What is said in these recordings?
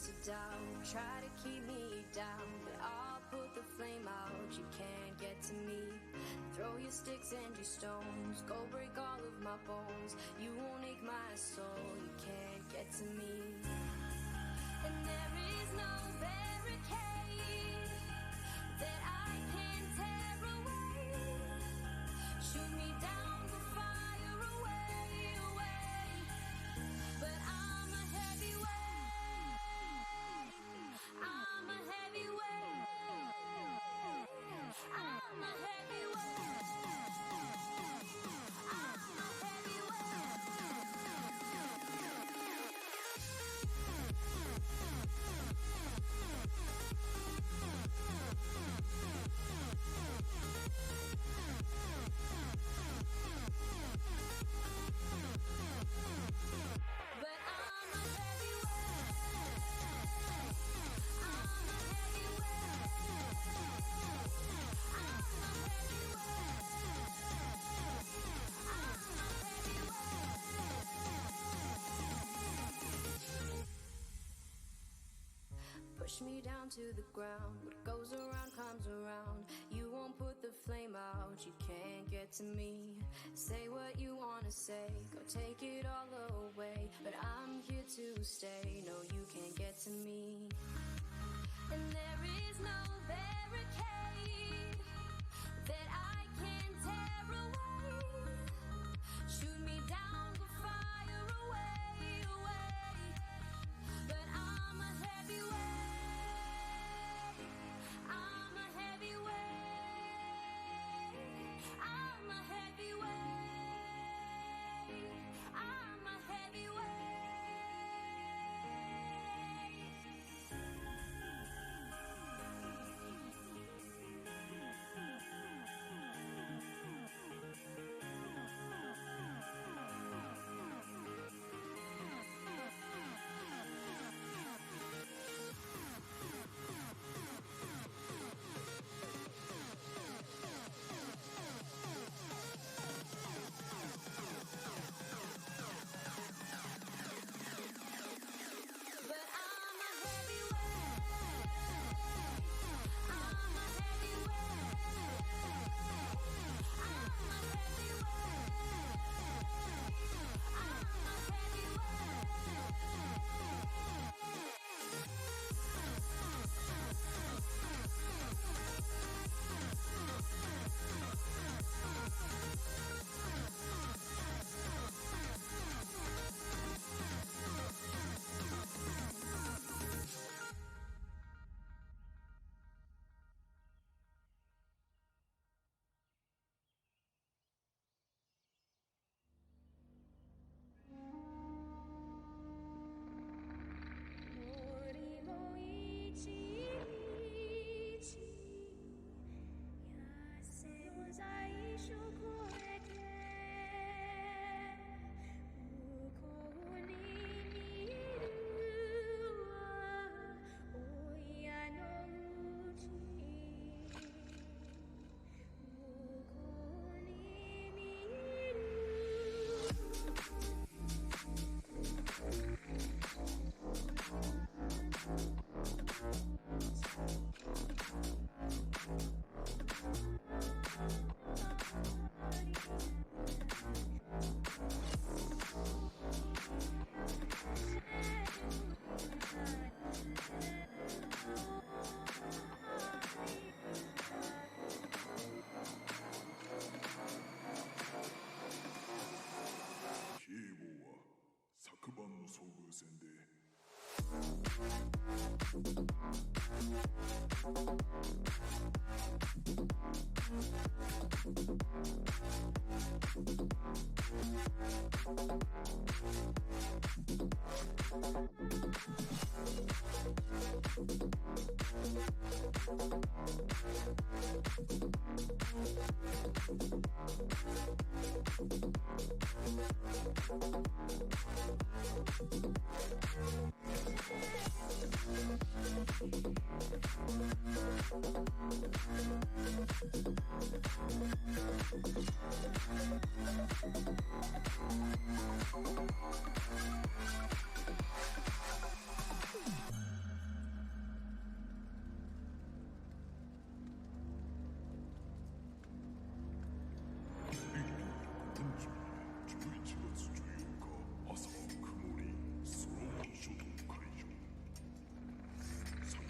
voice of doubt try to keep me down, but I'll put the flame out. You can't get to me. Throw your sticks and your stones, go break all of my bones. You won't ache my soul. You can't get to me. And there is no barricade that I can tear away. Shoot me down, go fire away, away. But I'm a heavyweight. I'm a heavyweight. I'm a heavyweight. Push me down to the ground. What goes around comes around. You won't put the flame out. You can't get to me. Say what you wanna say, go take it all away. But I'm here to stay. No, you can't get to me. And there is no barricade that I can tear away. Shoot me down, go fire away, away. But I'm a heavyweight.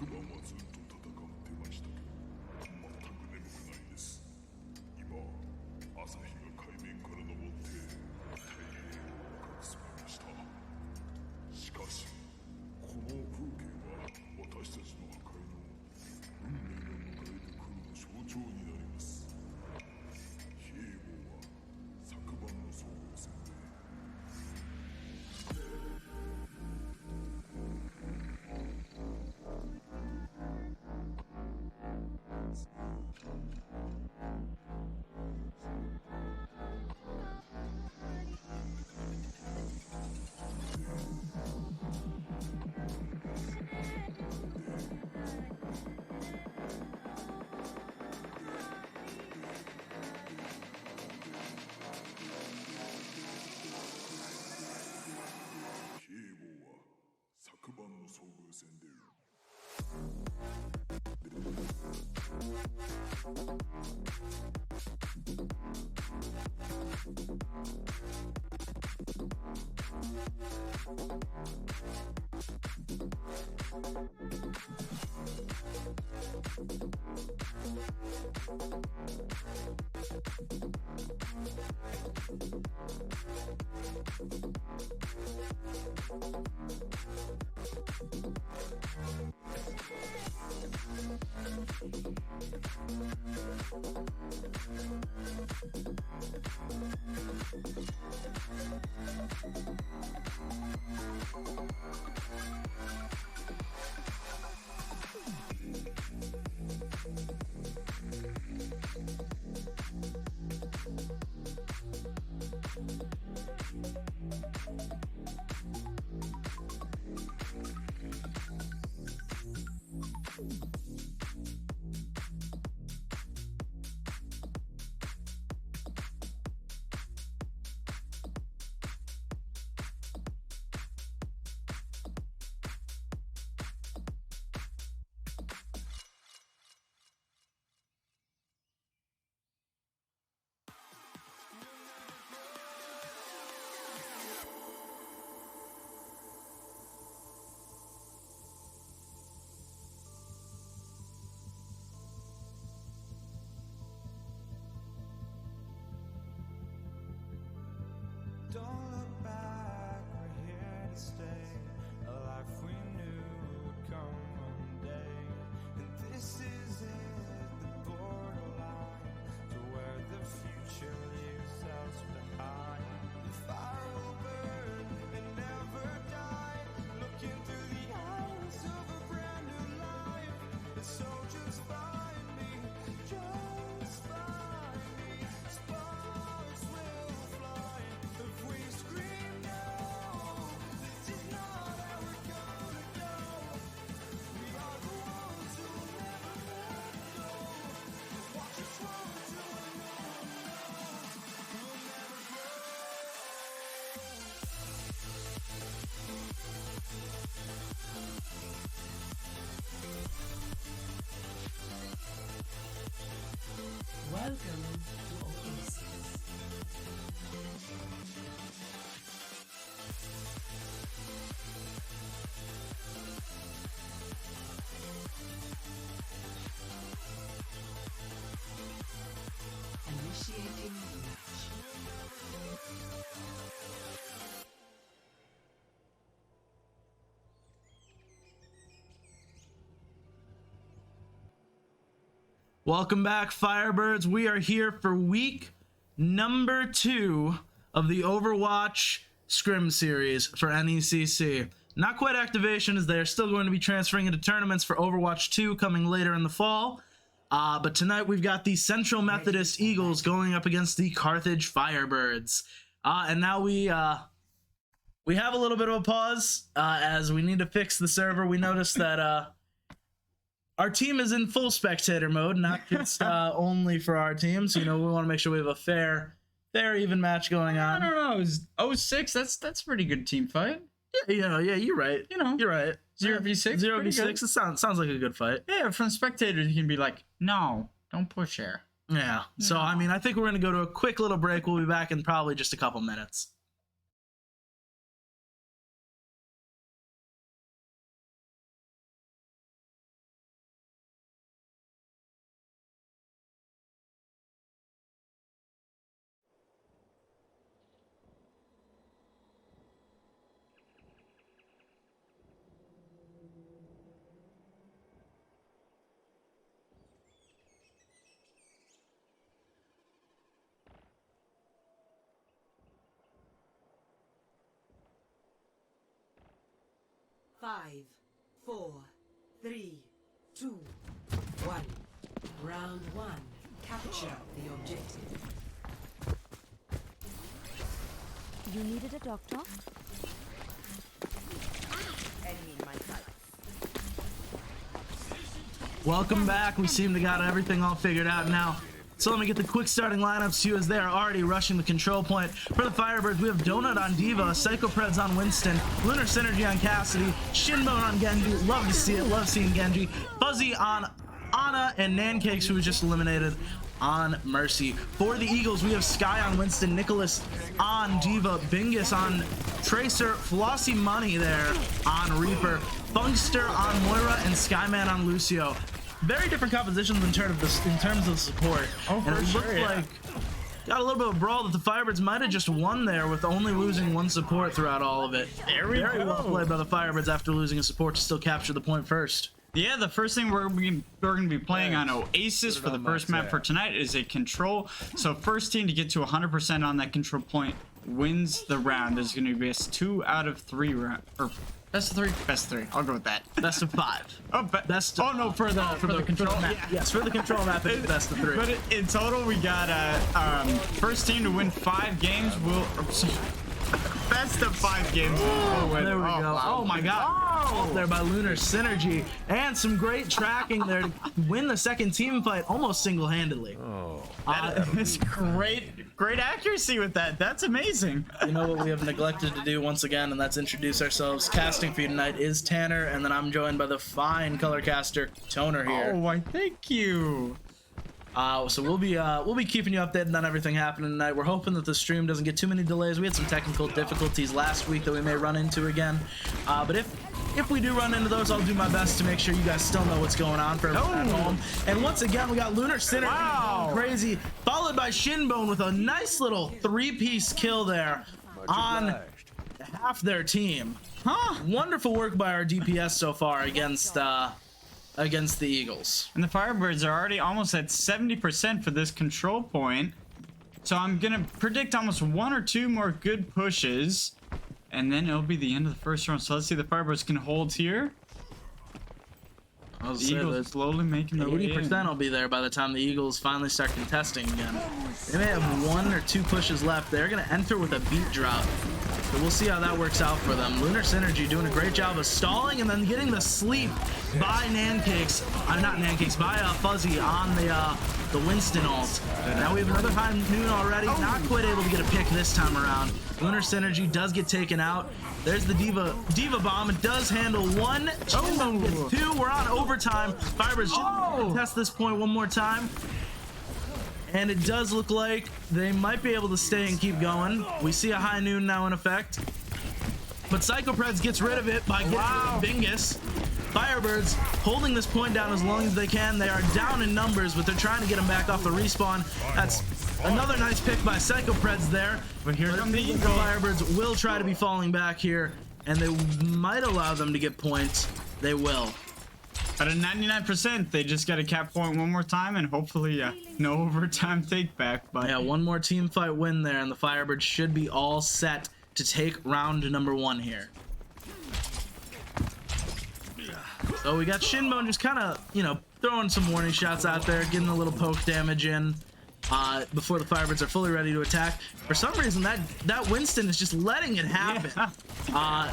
晩はずっと戦ってましたけど、全く眠くないです。今、朝日が海面から昇って太平洋を隠しました。しかし、この風景は私たちの破壊の運命が迎えてくるの象徴になります。比叡号は昨晩の総合戦で昨晩の遭遇戦でDon't look back, we're here to stay. A life we knew would come one day. And this is it, the borderline to where the future leaves us behind. The fire will burn and never die. Looking through the eyes of a brand new life. And so just find me, just find me. Sparks will fly. If we scream no, this is not how we're gonna go. We are the ones who will never let go. Just watch us roll to unknown knows. We'll never grow. Welcome to Oasis. Initiating match. Welcome back, Firebirds. We are here for week number 2 of the Overwatch Scrim series for NECC. Not quite activation, as they are still going to be transferring into tournaments for Overwatch 2 coming later in the fall. But tonight we've got the Central Methodist Eagles going up against the Carthage Firebirds. And now we have a little bit of a pause as we need to fix the server. We noticed that our team is in full spectator mode, not just only for our teams. You know, we want to make sure we have a fair, even match going on. I don't know. It was 06. That's a pretty good team fight. Yeah, you're right. You're right. 0v6. 0v6. It sounds like a good fight. Yeah, from spectators, you can be like, no, don't push here. Yeah. So, I mean, I think we're going to go to a quick little break. We'll be back in probably just a couple minutes. 5, 4, 3, 2, 1. Round 1. Capture the objective. You needed a doctor? Welcome back. We seem to got everything all figured out now. So let me get the quick starting lineups to you as they are already rushing the control point. For the Firebirds, we have Donut on Diva, Psychopreds on Winston, Lunar Synergy on Cassidy, Shinbone on Genji. Love to see it. Love seeing Genji. Fuzzy on Ana, and Nancakes, who was just eliminated, on Mercy. For the Eagles, we have Sky on Winston, Nicholas on Diva, Bingus on Tracer, Flossy Money there on Reaper, Funkster on Moira, and Skyman on Lucio. Very different compositions in terms of support. Oh, and it for looked sure, yeah. like got a little bit of a brawl that the Firebirds might have just won there with only losing one support throughout all of it. Very well played by the Firebirds after losing a support to still capture the point first. Yeah, the first thing we're going to be playing on Oasis for the first map for tonight is a control. So first team to get to 100% on that control point wins the round. There's going to be best 2 out of 3 round, or best of 3, best 3. I'll go with that. Best of 5. Oh, Best. Oh no, for the control map. yeah. Yes, for the control map, it's best of 3. But in total, we got first team to win 5 games will. Best of 5 games. There we go. Wow. Oh my god. There by Lunar Synergy. And some great tracking there to win the second team fight almost single-handedly. That's great accuracy with that. That's amazing. You know what we have neglected to do once again, and that's introduce ourselves. Casting for you tonight is Tanner, and then I'm joined by the fine color caster, Toner here. Oh, why thank you. So we'll be keeping you updated on everything happening tonight. We're hoping that the stream doesn't get too many delays. We had some technical difficulties last week that we may run into again. But if we do run into those, I'll do my best to make sure you guys still know what's going on for everyone at home. And once again, we got Lunar Synergy going crazy, followed by Shinbone with a nice little 3-piece kill there on half their team. Wonderful work by our DPS so far against the Eagles. And the Firebirds are already almost at 70% for this control point. So I'm going to predict almost 1 or 2 more good pushes. And then it'll be the end of the first round. So let's see if the Firebirds can hold here. The Eagles slowly making their way in. 80% will be there by the time the Eagles finally start contesting again. They may have 1 or 2 pushes left. They're going to enter with a beat drop. So we'll see how that works out for them. Lunar Synergy doing a great job of stalling and then getting the sleep by Nancakes. Not Nancakes, by Fuzzy on the Winston ult. Now we have another high noon already. Not quite able to get a pick this time around. Lunar Synergy does get taken out. There's the Diva bomb. It does handle 1. Shinbone gets 2. We're on overtime. Firebirds just test this point one more time. And it does look like they might be able to stay and keep going. We see a high noon now in effect. But Psychopreds gets rid of it by getting Bingus. Firebirds holding this point down as long as they can. They are down in numbers, but they're trying to get them back off the respawn. That's another nice pick by Psychopreds there. But here come the Eagles. Firebirds will try to be falling back here, and they might allow them to get points. They will. At a 99%, they just got to cap point one more time, and hopefully no overtime take back. But yeah, 1 more team fight win there, and the Firebirds should be all set to take round number 1 here. So we got Shinbone just kind of, throwing some warning shots out there, getting a little poke damage in before the Firebirds are fully ready to attack. For some reason, that Winston is just letting it happen.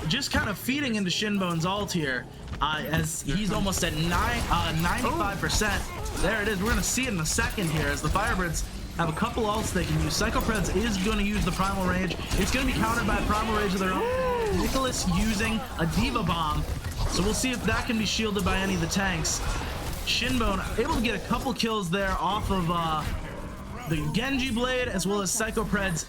Just kind of feeding into Shinbone's ult here. As he's almost at 95%. There it is. We're going to see it in a second here as the Firebirds have a couple ults they can use. Psychopreds is going to use the Primal Rage. It's going to be countered by a Primal Rage of their own. Nicholas using a Diva Bomb. So we'll see if that can be shielded by any of the tanks. Shinbone able to get a couple kills there off of the Genji Blade, as well as Psychopreds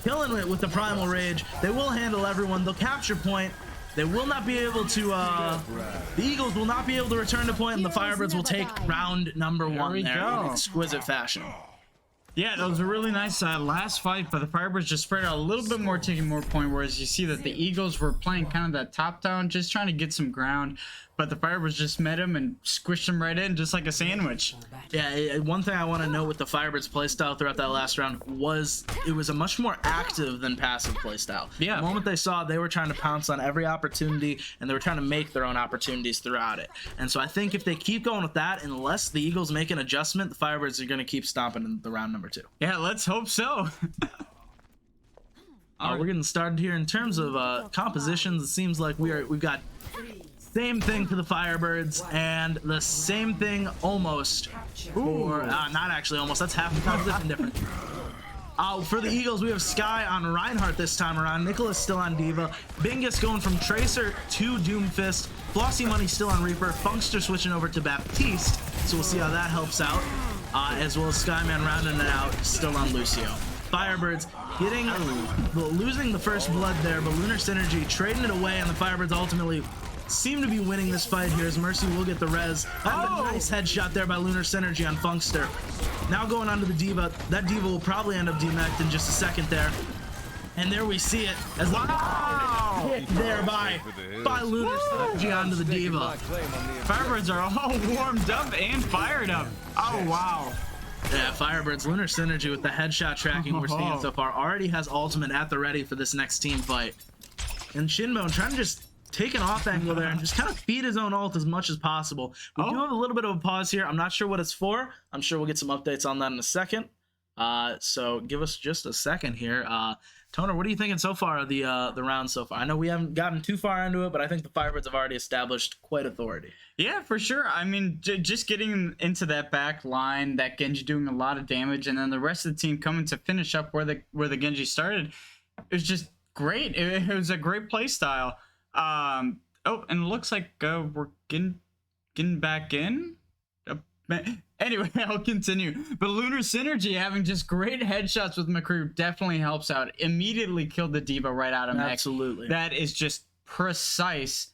killing it with the Primal Rage. They will handle everyone. They'll capture point. They will not be able to, the Eagles will not be able to return to point, and the Firebirds will take round number 1 there in exquisite fashion. Yeah, that was a really nice last fight, but the Firebirds just spread out a little bit more, taking more point, whereas you see that the Eagles were playing kind of that top down, just trying to get some ground, but the Firebirds just met him and squished him right in just like a sandwich. Yeah, one thing I want to note with the Firebirds playstyle throughout that last round was it was a much more active than passive playstyle. Yeah. The moment they saw it, they were trying to pounce on every opportunity, and they were trying to make their own opportunities throughout it. And so I think if they keep going with that, unless the Eagles make an adjustment, the Firebirds are going to keep stomping in the round number 2. Yeah, let's hope so. We're getting started here in terms of compositions. It seems like we've got same thing for the Firebirds and the same thing almost for not actually almost, that's half the composition different. For the Eagles, we have Sky on Reinhardt this time around, Nicholas still on Diva, Bingus going from Tracer to Doomfist, Flossy Money still on Reaper, Funkster switching over to Baptiste, so we'll see how that helps out, as well as Skyman rounding it out still on Lucio. Firebirds losing the first blood there, but Lunar Synergy trading it away, and the Firebirds ultimately seem to be winning this fight here as Mercy will get the res. And a nice headshot there by Lunar Synergy on Funkster. Now going on to the Diva. That Diva will probably end up demeched in just a second there. And there we see it as hit there by Lunar Synergy onto the Diva. Firebirds are all warmed up and fired up. Oh, wow. Yeah, Firebirds, Lunar Synergy with the headshot tracking we're seeing so far already has ultimate at the ready for this next team fight. And Shinbone trying to just take an off angle there and just kind of feed his own ult as much as possible. We do have a little bit of a pause here. I'm not sure what it's for. I'm sure we'll get some updates on that in a second. So give us just a second here. Toner, what are you thinking so far of the round so far? I know we haven't gotten too far into it, but I think the Firebirds have already established quite authority. Yeah, for sure. I mean, just getting into that back line, that Genji doing a lot of damage, and then the rest of the team coming to finish up where the Genji started, it was just great. It was a great play style. And it looks like we're getting back in. Anyway, I'll continue. But Lunar Synergy having just great headshots with McCree definitely helps out. Immediately killed the Diva right out of mech. Absolutely. That is just precise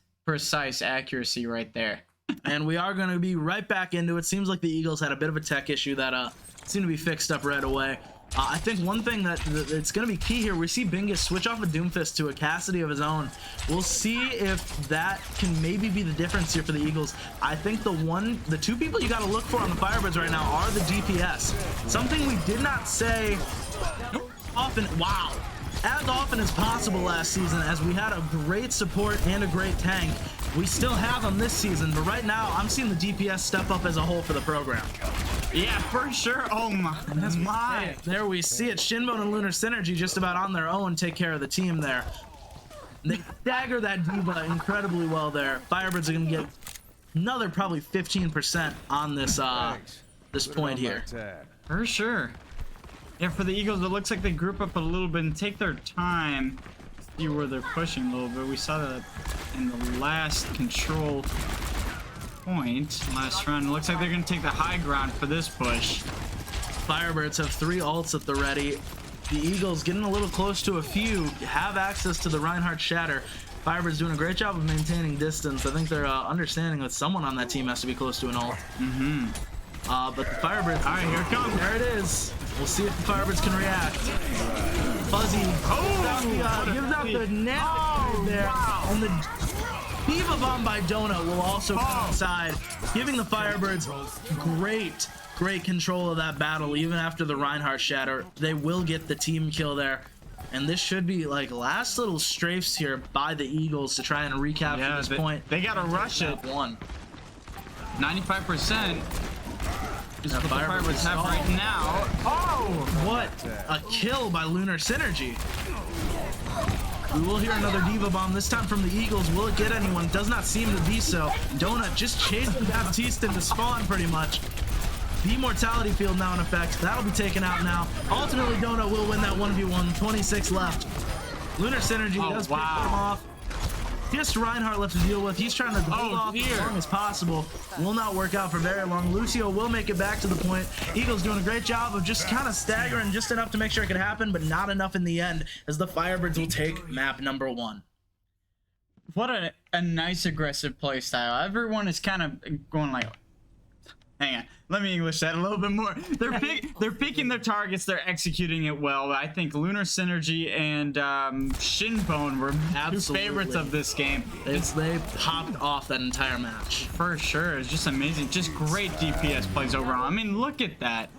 accuracy right there. And we are going to be right back into it. Seems like the Eagles had a bit of a tech issue that seemed to be fixed up right away. I think one thing that it's going to be key here, we see Bingus switch off a Doomfist to a Cassidy of his own. We'll see if that can maybe be the difference here for the Eagles. I think the two people you got to look for on the Firebirds right now are the DPS. Something we did not say often, as often as possible last season, as we had a great support and a great tank. We still have them this season, but right now I'm seeing the DPS step up as a whole for the program. Yeah, for sure. Oh my, that's my. There we see it. Shinbone and Lunar Synergy just about on their own take care of the team there. They stagger that Diva incredibly well there. Firebirds are going to get another probably 15% on this this point here. For sure. Yeah, for the Eagles, it looks like they group up a little bit and take their time. See where they're pushing a little bit. We saw that in the last control point last round. It looks like they're going to take the high ground for this push. Firebirds have 3 ults at the ready. The Eagles getting a little close to a few, have access to the Reinhardt Shatter. Firebirds doing a great job of maintaining distance. I think they're understanding that someone on that team has to be close to an ult. But the Firebirds, all right, here it comes. There it is. We'll see if the Firebirds can react. Fuzzy gives out the net there. Wow. And the Diva Bomb by Donut will also come inside, giving the Firebirds great control of that battle. Even after the Reinhardt Shatter, they will get the team kill there. And this should be like last little strafes here by the Eagles to try and recapture this point. They gotta rush it. 95%. Is what the Firebirds have right now. Oh, what a kill by Lunar Synergy. We will hear another Diva Bomb, this time from the Eagles. Will it get anyone? Does not seem to be so. Donut just chasing Baptiste into spawn pretty much. The Immortality Field now in effect. That'll be taken out now. Ultimately, Donut will win that 1v1. 26 left. Lunar Synergy does pick them off. Just Reinhardt left to deal with. He's trying to hold off as long as possible. Will not work out for very long. Lucio will make it back to the point. Eagles doing a great job of just kind of staggering just enough to make sure it could happen, but not enough in the end, as the Firebirds will take map number 1. What a nice aggressive play style. Everyone is kind of going like, Hang on. Let me English that a little bit more. They're picking their targets. They're executing it well. I think Lunar Synergy and Shinbone were two favorites of this game. They popped off that entire match. For sure. It's just amazing. Just great DPS plays overall. I mean, look at that.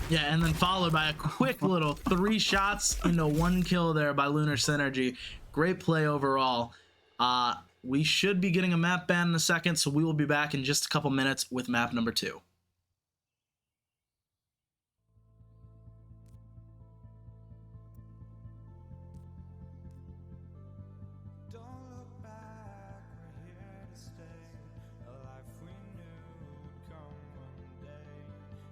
Yeah, and then followed by a quick little 3 shots into 1 kill there by Lunar Synergy. Great play overall. We should be getting a map ban in a second, so we will be back in just a couple minutes with map number 2. Don't look back, we're here to stay. A life we knew would come one day.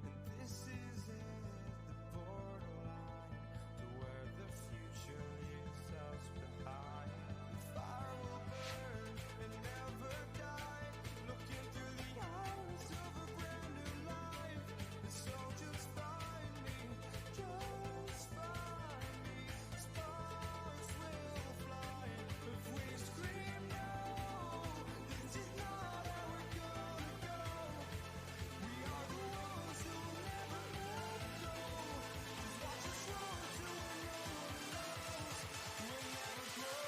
And this is it, the borderline to where the future leaves us behind. The fire will burn and never die. Looking through the eyes of a brand new life. And so just find me, just find me. Sparks will fly if we scream no. This is not how we're gonna go. We are the ones who will never let go. Just watch us roll till no one knows. We'll never grow.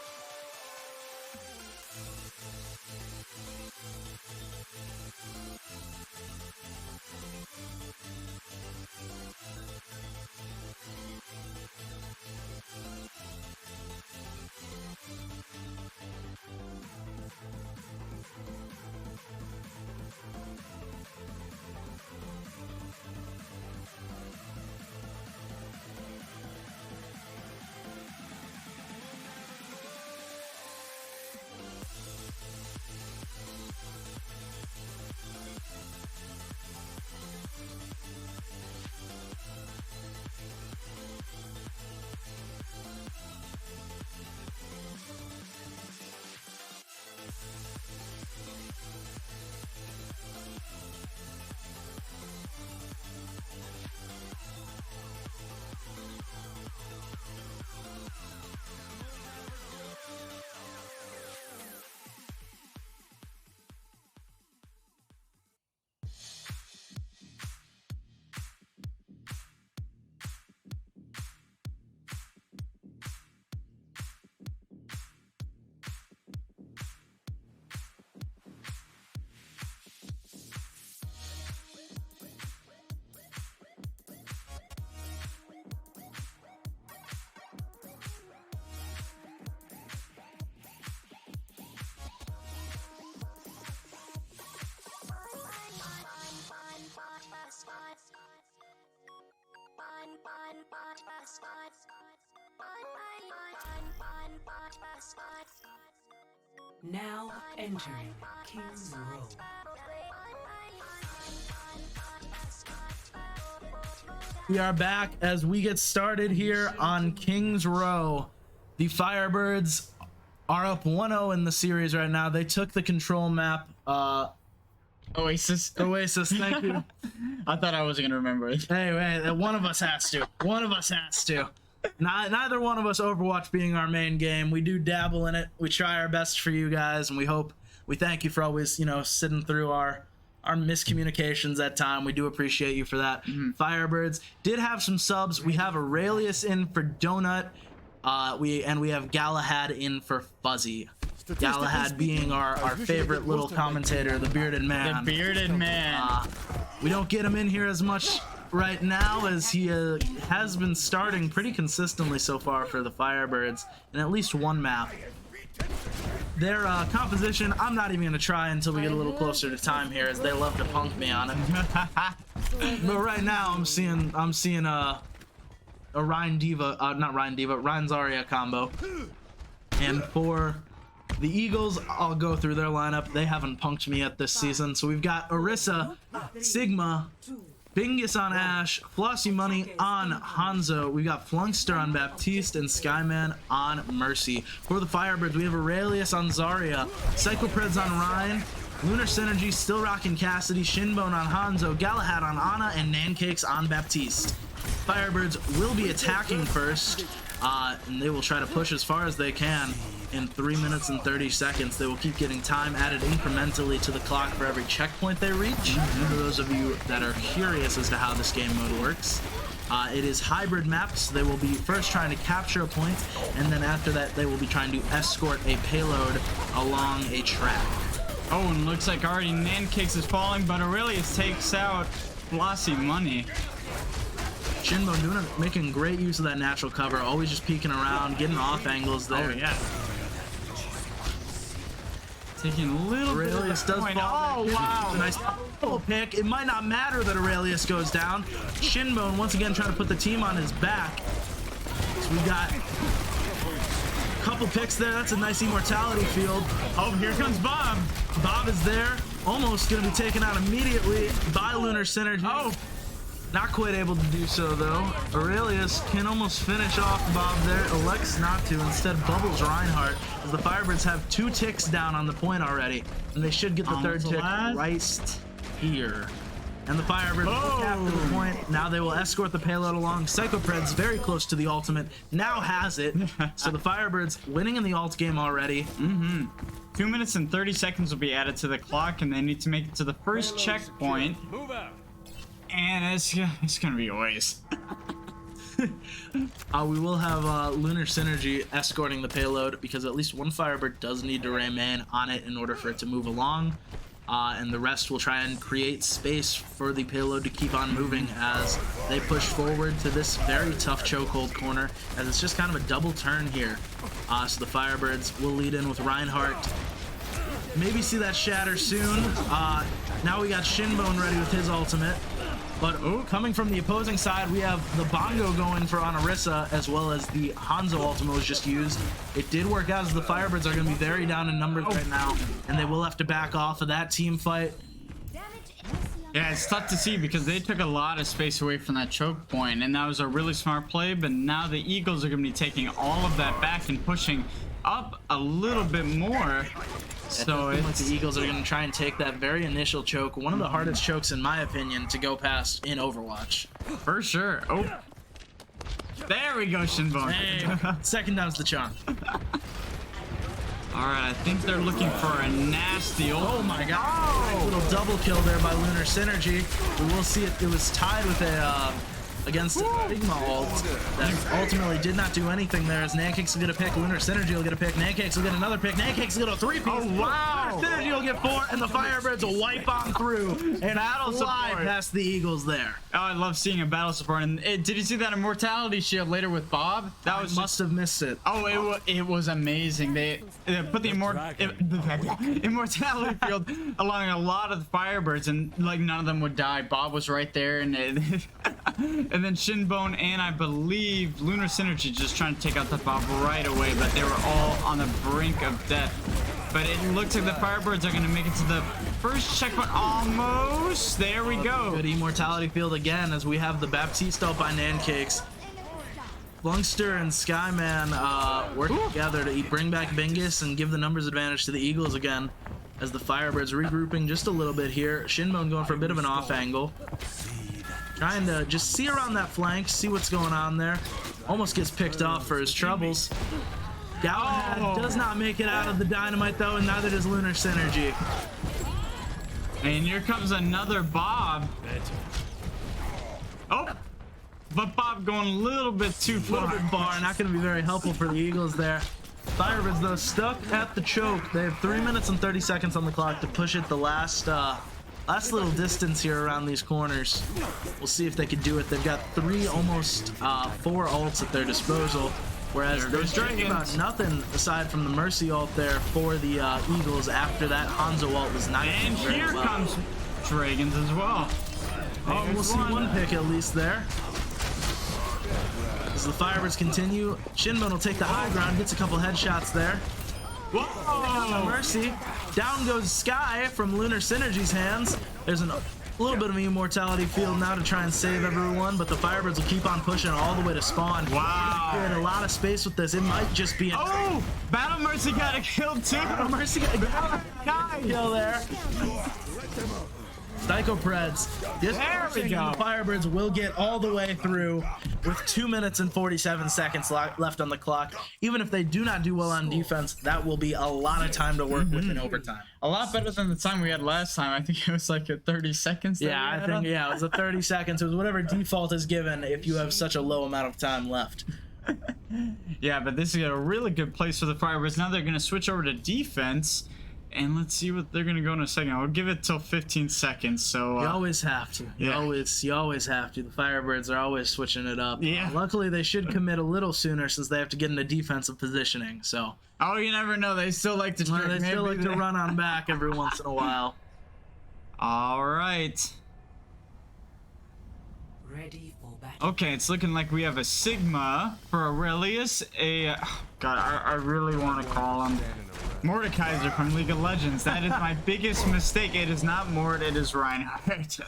Now entering King's Row. We are back as we get started here on King's Row. The Firebirds are up 1-0 in the series right now. They took the control map. Oasis. Thank you. I thought I wasn't gonna remember it. Hey, one of us has to. Neither one of us Overwatch being our main game. We do dabble in it. We try our best for you guys, and we thank you for always, sitting through our miscommunications at time. We do appreciate you for that. Firebirds did have some subs. We have Aurelius in for Donut. We have Galahad in for Fuzzy. Galahad being our favorite little commentator, the bearded man. The bearded man. We don't get him in here as much right now as he has been starting pretty consistently so far for the Firebirds in at least one map. Their composition, I'm not even going to try until we get a little closer to time here, as they love to punk me on it. But right now I'm seeing a Ryan Zarya combo. And for the Eagles, I'll go through their lineup. They haven't punked me yet this season. So we've got Orisa, Sigma, Bingus on Ashe, Flossy Money on Hanzo. We've got Flunkster on Baptiste and Skyman on Mercy. For the Firebirds, we have Aurelius on Zarya, Psychopreds on Ryan, Lunar Synergy still rocking Cassidy, Shinbone on Hanzo, Galahad on Ana, and Nancakes on Baptiste. Firebirds will be attacking first. and they will try to push as far as they can in 3 minutes and 30 seconds. They will keep getting time added incrementally to the clock for every checkpoint they reach. For those of you that are curious as to how this game mode works, it is hybrid maps. They will be first trying to capture a point, and then after that they will be trying to escort a payload along a track. Oh, and looks like already NECC is falling, but Aurelius takes out Flossy Money. Shinbone making great use of that natural cover, always just peeking around, getting off angles there. Oh, yeah. Taking a little Aurelius bit of does fall. Oh, wow. Nice double pick. It might not matter that Aurelius goes down. Shinbone once again trying to put the team on his back. So we got a couple picks there. That's a nice immortality field. Oh, here comes Bob. Bob is there. Almost going to be taken out immediately by Lunar Synergy. Oh, not quite able to do so, though. Aurelius can almost finish off Bob there. Elects not to. Instead, bubbles Reinhardt, as the Firebirds have 2 ticks down on the point already. And they should get the third tick right here. And the Firebirds look after the point. Now they will escort the payload along. Psychopred's very close to the ultimate. Now has it. So the Firebirds winning in the ult game already. 2 minutes and 30 seconds will be added to the clock, and they need to make it to the first checkpoint. Move out. And it's gonna be a waste. We will have Lunar Synergy escorting the payload, because at least one Firebird does need to remain on it in order for it to move along. And the rest will try and create space for the payload to keep on moving as they push forward to this very tough chokehold corner, as it's just kind of a double turn here. So the Firebirds will lead in with Reinhardt. Maybe see that shatter soon. Now we got Shinbone ready with his ultimate. But coming from the opposing side, we have the Bongo going for Anarissa, as well as the Hanzo ultimate was just used. It did work out, as the Firebirds are going to be very down in numbers right now, and they will have to back off of that team fight. Yeah, it's tough to see because they took a lot of space away from that choke point, and that was a really smart play. But now the Eagles are going to be taking all of that back and pushing up a little bit more. So it's the Eagles are going to try and take that very initial choke, one of the hardest chokes in my opinion to go past in Overwatch. For sure. Oh, there we go, Shinbone. Hey, second time's the charm. All right, I think they're looking for a nasty ult. Oh my god! Nice little double kill there by Lunar Synergy. We will see it. It was tied with a against a Sigma ult that ultimately did not do anything there, as NECC will get a pick, Lunar Synergy will get a pick, NECC will get another pick, NECC will get a 3-piece. Oh wow! Lunar Synergy will get 4, and the Firebirds will wipe on through and battle fly support past the Eagles there. Oh, I love seeing a battle support. And did you see that immortality shield later with Bob? That was must have missed it. Oh, it was amazing. They put the immortality field along a lot of the Firebirds, and like none of them would die. Bob was right there, and and then Shinbone and I believe Lunar Synergy just trying to take out the Bob right away, but they were all on the brink of death. But it looks like the Firebirds are going to make it to the first checkpoint almost. There we go. Good immortality field again, as we have the Baptiste ult by NECC. Lungster and Skyman working together to bring back Bingus and give the numbers advantage to the Eagles again, as the Firebirds regrouping just a little bit here. Shinbone going for a bit of an off angle, trying to just see around that flank, see what's going on there. Almost gets picked off for his troubles. Galahad does not make it out of the dynamite though, and neither does Lunar Synergy. And here comes another Bob. Oh, but Bob going a little bit too far. Not going to be very helpful for the Eagles there. Firebirds though stuck at the choke. They have 3 minutes and 30 seconds on the clock to push it the last little distance here around these corners. We'll see if they can do it. They've got almost 4 ults at their disposal, whereas there's about nothing aside from the Mercy ult there for the Eagles after that Hanzo ult was not. And here comes Dragons as well. Oh, we'll see one pick at least there. As the Firebirds continue, Shinbone will take the high ground, gets a couple headshots there. Whoa! Mercy. Down goes Sky from Lunar Synergy's hands. There's a little bit of an immortality field now to try and save everyone, but the Firebirds will keep on pushing all the way to spawn. Wow! Create a lot of space with this. It might just be a Battle Mercy got a kill too. Mercy got a kill there. Psycho Preds. There we go. The Firebirds will get all the way through with 2 minutes and 47 seconds left on the clock. Even if they do not do well on defense, that will be a lot of time to work with in overtime. A lot better than the time we had last time. I think it was like a 30 seconds. Yeah, I think, yeah, it was a 30 seconds. It was whatever default is given if you have such a low amount of time left. Yeah, but this is a really good place for the Firebirds. Now they're going to switch over to defense. And let's see what they're gonna go in a second. I'll give it till 15 seconds. So you always have to. You yeah. always have to. The Firebirds are always switching it up. Yeah. Luckily, they should commit a little sooner since they have to get into defensive positioning. So. Oh, you never know. They still like to. They still like to run on back every once in a while. All right. Ready for battle. Okay, it's looking like we have a Sigma for Aurelius. God, I really want to call him Mordekaiser from League of Legends. That is my biggest mistake. It is not Mord, it is Reinhardt.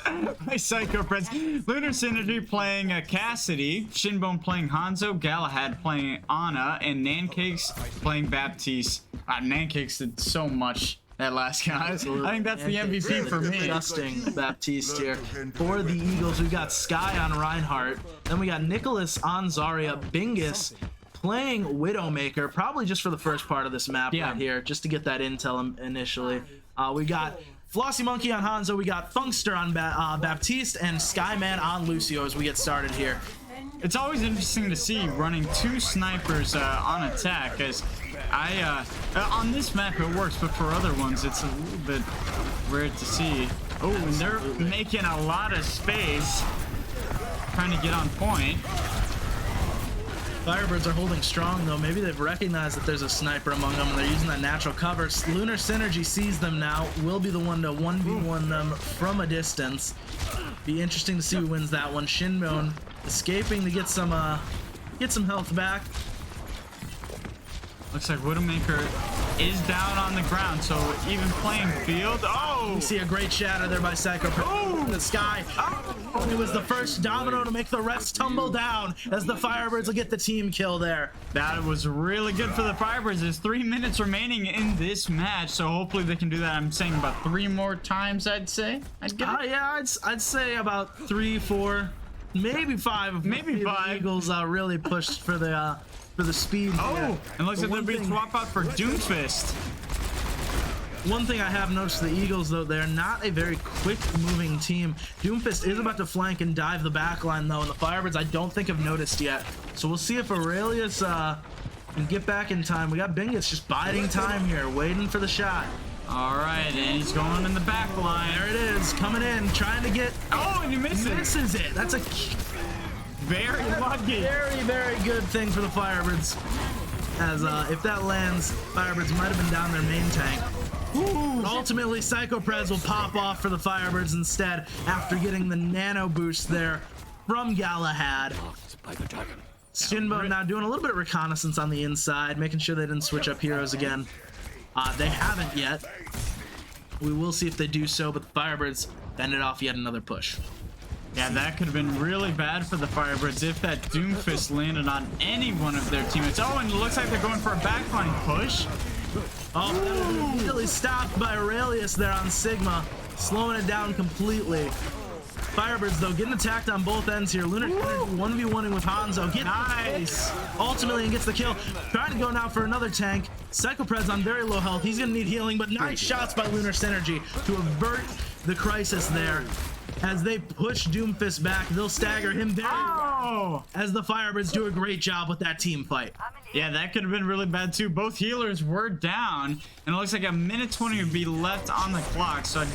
My Psycho Preds. Lunar Synergy playing Cassidy. Shinbone playing Hanzo. Galahad playing Ana. And Nancakes playing Baptiste. Nancakes did so much that last guy. I think that's the MVP for me. Disgusting Baptiste here. For the Eagles, we got Sky on Reinhardt. Then we got Nicholas on Zarya. Bingus playing Widowmaker, probably just for the first part of this map right here, just to get that intel initially. We got Flossy Monkey on Hanzo, we got Funkster on Baptiste, and Skyman on Lucio as we get started here. It's always interesting to see running two snipers on attack, as on this map it works, but for other ones it's a little bit rare to see. Oh, and they're making a lot of space, trying to get on point. Firebirds are holding strong though. Maybe they've recognized that there's a sniper among them and they're using that natural cover. Lunar Synergy sees them now, will be the one to 1v1 them from a distance. Be interesting to see who wins that one. Shinbone escaping to get some health back. Looks like Widowmaker is down on the ground, so even playing field. Oh! We see a great shatter there by Psycho in the sky. Oh! It was the first domino to make the rest tumble down as the Firebirds will get the team kill there. That was really good for the Firebirds. There's 3 minutes remaining in this match, so hopefully they can do that. I'm saying about 3 more times, I'd say. Yeah, I'd say about 3, 4, maybe 5. Maybe 5. The Eagles really pushed for the speed. Oh, and looks like they'll be swap out for Doomfist. One thing I have noticed the Eagles, though, they're not a very quick-moving team. Doomfist is about to flank and dive the backline, though, and the Firebirds I don't think have noticed yet. So we'll see if Aurelius can get back in time. We got Bingus just biding time here, waiting for the shot. All right, and he's going in the back line. There it is, coming in, trying to get... Oh, and he misses it. That's a... Very lucky. Very, very good thing for the Firebirds. As if that lands, Firebirds might have been down their main tank. Ooh, ultimately, Psycho Preds will pop off for the Firebirds instead after getting the nano boost there from Galahad. Shinbone now doing a little bit of reconnaissance on the inside, making sure they didn't switch up heroes again. They haven't yet. We will see if they do so, but the Firebirds fended off yet another push. Yeah, that could have been really bad for the Firebirds if that Doomfist landed on any one of their teammates. Oh, and it looks like they're going for a backline push. Oh, really stopped by Aurelius there on Sigma, slowing it down completely. Firebirds, though, getting attacked on both ends here. Lunar 1v1ing with Hanzo. Nice. Ultimately, and gets the kill. Trying to go now for another tank. Psycho Preds on very low health. He's going to need healing, but nice shots by Lunar Synergy to avert the crisis there. As they push Doomfist back, they'll stagger him down. As the Firebirds do a great job with that team fight. Yeah, that could have been really bad too. Both healers were down, and it looks like a minute 20 would be left on the clock. So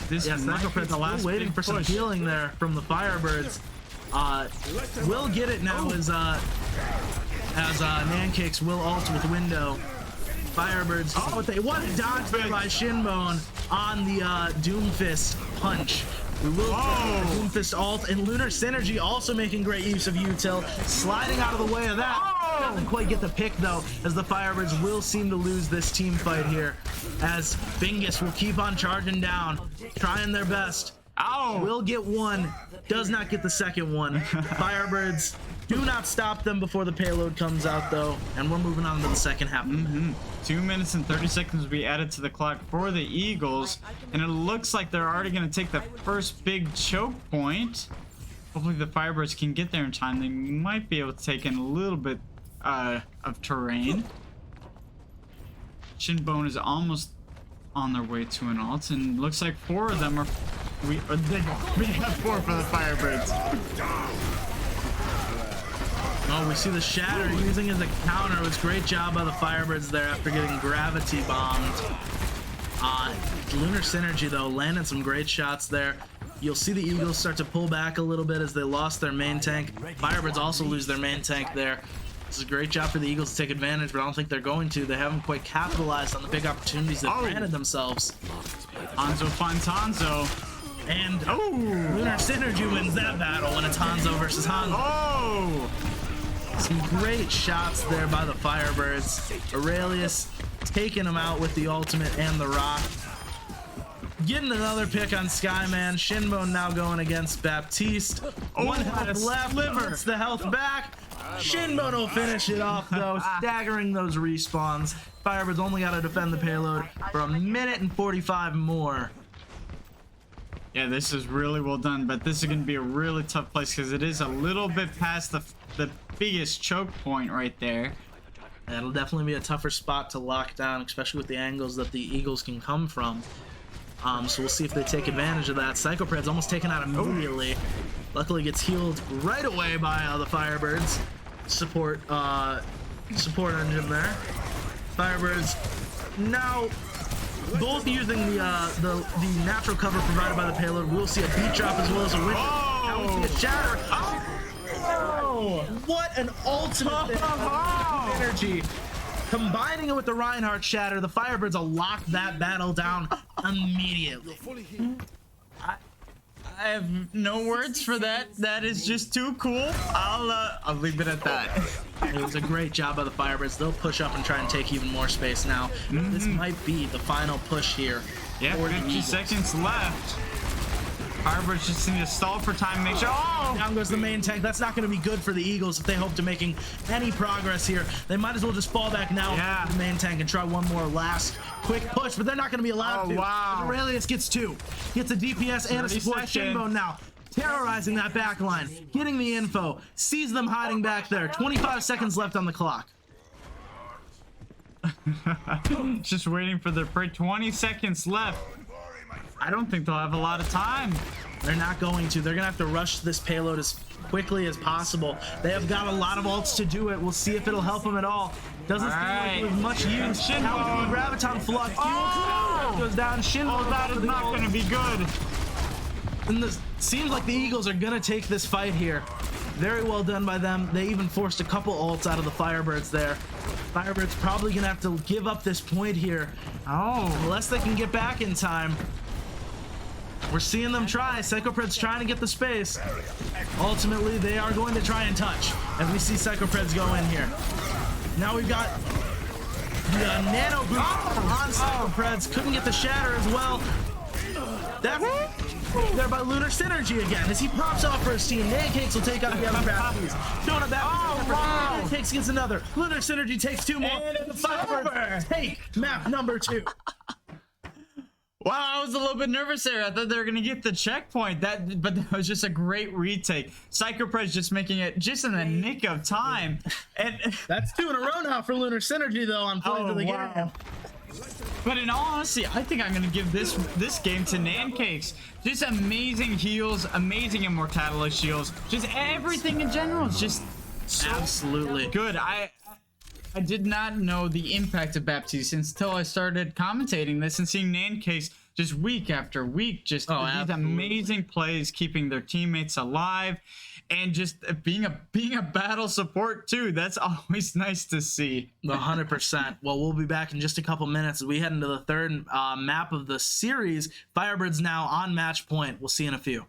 this is the last waiting for some healing there from the Firebirds. Will get it now as Nancakes will ult with Window. Firebirds. Oh, what a dodge there by Shinbone on the Doomfist punch. We will Doomfist ult, and Lunar Synergy also making great use of util, sliding out of the way of that. Doesn't quite get the pick though, as the Firebirds will seem to lose this team fight here, as Bingus will keep on charging down, trying their best. Will get one, does not get the second one. Firebirds Do not stop them before the payload comes out, though. And we're moving on to the second half. 2 minutes and 30 seconds will be added to the clock for the Eagles. And it looks like they're already going to take the first big choke point. Hopefully the Firebirds can get there in time. They might be able to take in a little bit of terrain. Shinbone is almost on their way to an ult, and looks like 4 of them are... We have 4 for the Firebirds. Oh, we see the Shatter using as a counter. It was a great job by the Firebirds there after getting gravity bombed. Lunar Synergy, though, landed some great shots there. You'll see the Eagles start to pull back a little bit as they lost their main tank. Firebirds also lose their main tank there. This is a great job for the Eagles to take advantage, but I don't think they're going to. They haven't quite capitalized on the big opportunities they've granted themselves. Hanzo finds Hanzo. And Lunar Synergy wins that battle when it's Hanzo versus Hanzo. Oh! Some great shots there by the Firebirds. Aurelius taking them out with the ultimate and the rock. Getting another pick on Skyman. Shinbone now going against Baptiste. One health left. Gets the health back. Shinbone will finish it off, though, staggering those respawns. Firebirds only got to defend the payload for 1 minute and 45 more. Yeah, this is really well done, but this is going to be a really tough place because it is a little bit past the biggest choke point right there. That'll definitely be a tougher spot to lock down, especially with the angles that the Eagles can come from. So we'll see if they take advantage of that. Psychopred's almost taken out immediately. Luckily gets healed right away by the Firebirds. Support engine there. Firebirds now both using the natural cover provided by the payload. We'll see a beat drop as well as a win. Now we see a shatter. Oh, what an ultimate energy. Combining it with the Reinhardt shatter, the Firebirds will lock that battle down immediately. I have no words for that. That is just too cool. I'll leave it at that. It was a great job by the Firebirds. They'll push up and try and take even more space now. This might be the final push here. Yeah, 50 seconds left. Firebirds just need to stall for time. Make sure. Oh! Down goes the main tank. That's not going to be good for the Eagles if they hope to making any progress here. They might as well just fall back now to the main tank and try one more last quick push, but they're not going to be allowed to. Wow. Aurelius gets 2. Gets a DPS and a support Shinbone now. Terrorizing that back line. Getting the info. Sees them hiding back there. 25 seconds left on the clock. Just waiting for their break. 20 seconds left. I don't think they'll have a lot of time. They're not going to. They're going to have to rush this payload as quickly as possible. They have got a lot of ults to do it. We'll see if it'll help them at all. Doesn't seem like it was much use. Now Graviton Flux goes down. Shinbone, that is not going to be good. And this seems like the Eagles are going to take this fight here. Very well done by them. They even forced a couple ults out of the Firebirds there. Firebirds probably going to have to give up this point here. Unless they can get back in time. We're seeing them try. Psychopred's trying to get the space. Ultimately, they are going to try and touch. And we see Psychopreds go in here. Now we've got the nano boost on Psychopreds. Couldn't get the shatter as well. That's there by Lunar Synergy again. As he pops off for his team, NECC will take out the other Baptiste. Showing it back. NECC gets another. Lunar Synergy takes 2 more. And the Firebirds take map number 2. Wow, I was a little bit nervous there. I thought they were gonna get the checkpoint. But that was just a great retake. Psychopred's just making it just in the nick of time. And that's 2 in a row now for Lunar Synergy, though, on play to the game. But in all honesty, I think I'm gonna give this game to NECC. Just amazing heals, amazing immortality shields, just everything in general is just so absolutely good. I did not know the impact of Baptiste until I started commentating this and seeing NECC just week after week, just these amazing plays, keeping their teammates alive, and just being a battle support too. That's always nice to see. 100%. Well, we'll be back in just a couple minutes as we head into the third map of the series. Firebirds now on match point. We'll see you in a few.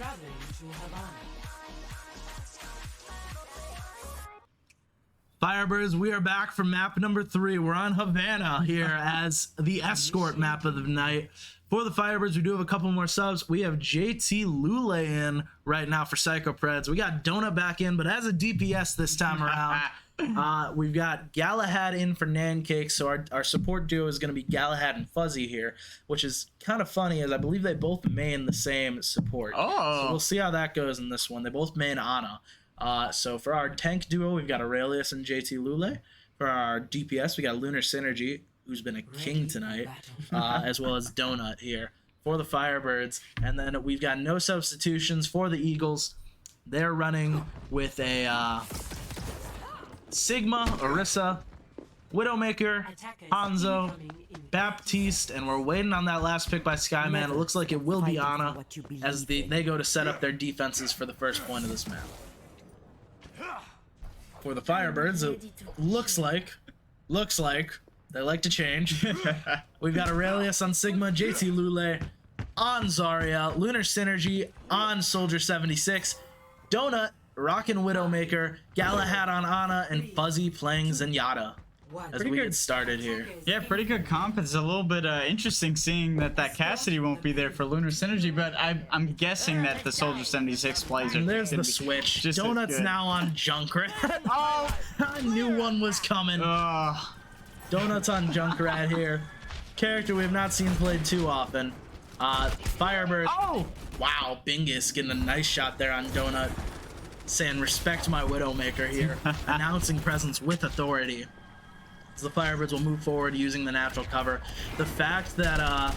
Traveling to Havana. Firebirds, we are back for map number 3. We're on Havana here as the escort map of the night. For the Firebirds, we do have a couple more subs. We have JT Lule in right now for Psycho Preds. We got Donut back in, but as a DPS this time around. We've got Galahad in for Nancake, so our support duo is going to be Galahad and Fuzzy here, which is kind of funny as I believe they both main the same support. Oh. So we'll see how that goes in this one. They both main Ana. So for our tank duo, we've got Aurelius and JT Lule. For our DPS, we got Lunar Synergy, who's been a king tonight, as well as Donut here for the Firebirds. And then we've got no substitutions for the Eagles. They're running with a Sigma, Orisa, Widowmaker, Hanzo, Baptiste, and we're waiting on that last pick by Skyman. It looks like it will be Ana as they go to set up their defenses for the first point of this map. For the Firebirds, it looks like they like to change. We've got Aurelius on Sigma, JT Lule on Zarya, Lunar Synergy on Soldier 76, Donut rockin' Widowmaker, Galahad on Ana, and Fuzzy playing Zenyatta as we get started here. Yeah, pretty good comp. It's a little bit interesting seeing that Cassidy won't be there for Lunar Synergy, but I'm guessing that the Soldier 76 plays are. And there's the switch. Donut's now on Junkrat. Oh, I knew one was coming. Donut's on Junkrat here. Character we have not seen played too often. Firebird. Oh! Wow, Bingus getting a nice shot there on Donut. Saying respect my Widowmaker here. Announcing presence with authority. The Firebirds will move forward using the natural cover. The fact that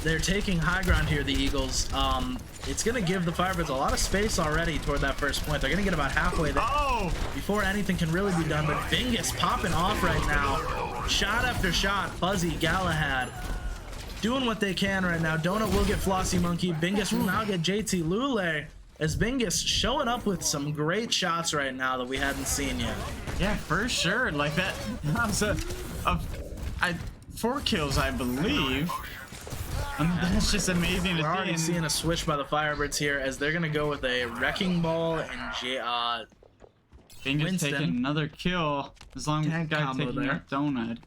they're taking high ground here, the Eagles, it's going to give the Firebirds a lot of space already toward that first point. They're going to get about halfway there before anything can really be done. But Bingus popping off right now. Shot after shot. Fuzzy, Galahad doing what they can right now. Donut will get Flossy Monkey. Bingus will now get JT Lule. As Bingus showing up with some great shots right now that we hadn't seen yet. Yeah, for sure. Like that was 4 kills, I believe. That's just amazing to see. We're already seeing a switch by the Firebirds here as they're going to go with a Wrecking Ball and Bingus Winston. taking another kill as long as the guy taking that Donut.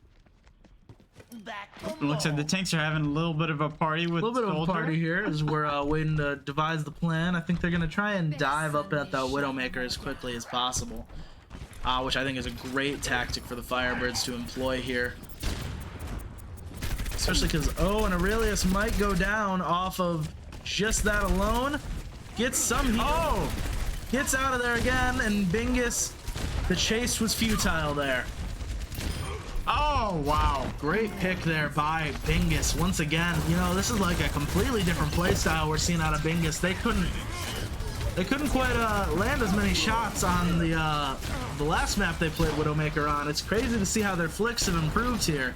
It looks like the tanks are having a little bit of a party with Soldier. A little bit of a party here as we're waiting to devise the plan. I think they're going to try and dive up at the Widowmaker as quickly as possible, which I think is a great tactic for the Firebirds to employ here. Especially because, and Aurelius might go down off of just that alone. Gets some heat. Gets out of there again, and Bingus, the chase was futile there. Oh, wow. Great pick there by Bingus. Once again, you know, this is like a completely different playstyle we're seeing out of Bingus. They couldn't quite land as many shots on the last map they played Widowmaker on. It's crazy to see how their flicks have improved here.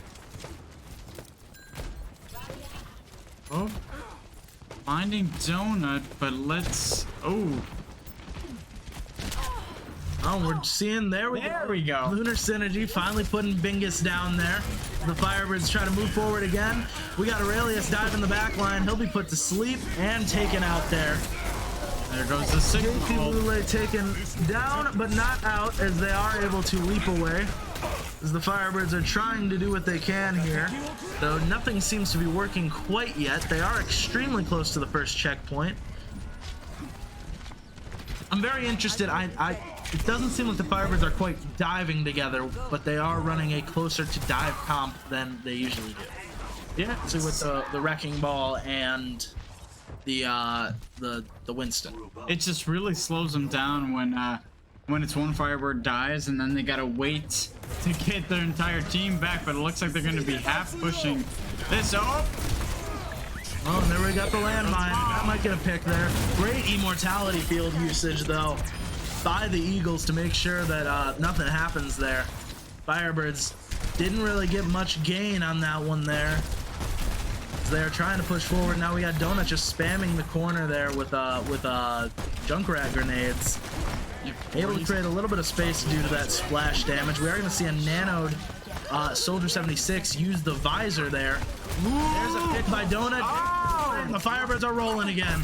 Oh, finding Donut, but let's... We're seeing there we go. Lunar Synergy finally putting Bingus down there. The Firebirds try to move forward again. We got Aurelius dive in the back line. He'll be put to sleep and taken out there. There goes the signal. JT Lule taken down but not out as they are able to leap away. As the Firebirds are trying to do what they can here, though nothing seems to be working quite yet. They are extremely close to the first checkpoint. I'm very interested. It doesn't seem like the Firebirds are quite diving together, but they are running a closer to dive comp than they usually do. Yeah, so with the Wrecking Ball and the Winston. It just really slows them down when it's one Firebird dies and then they gotta wait to get their entire team back. But it looks like they're gonna be half pushing this. Oh, and there we got the landmine. That might get a pick there. Great immortality field usage, though, by the Eagles to make sure that nothing happens there. Firebirds didn't really get much gain on that one there. They're trying to push forward. Now we got Donut just spamming the corner there with Junkrat grenades. Able to create a little bit of space due to that splash damage. We are going to see a nanoed Soldier 76 use the visor there. There's a pick by Donut. And the Firebirds are rolling again.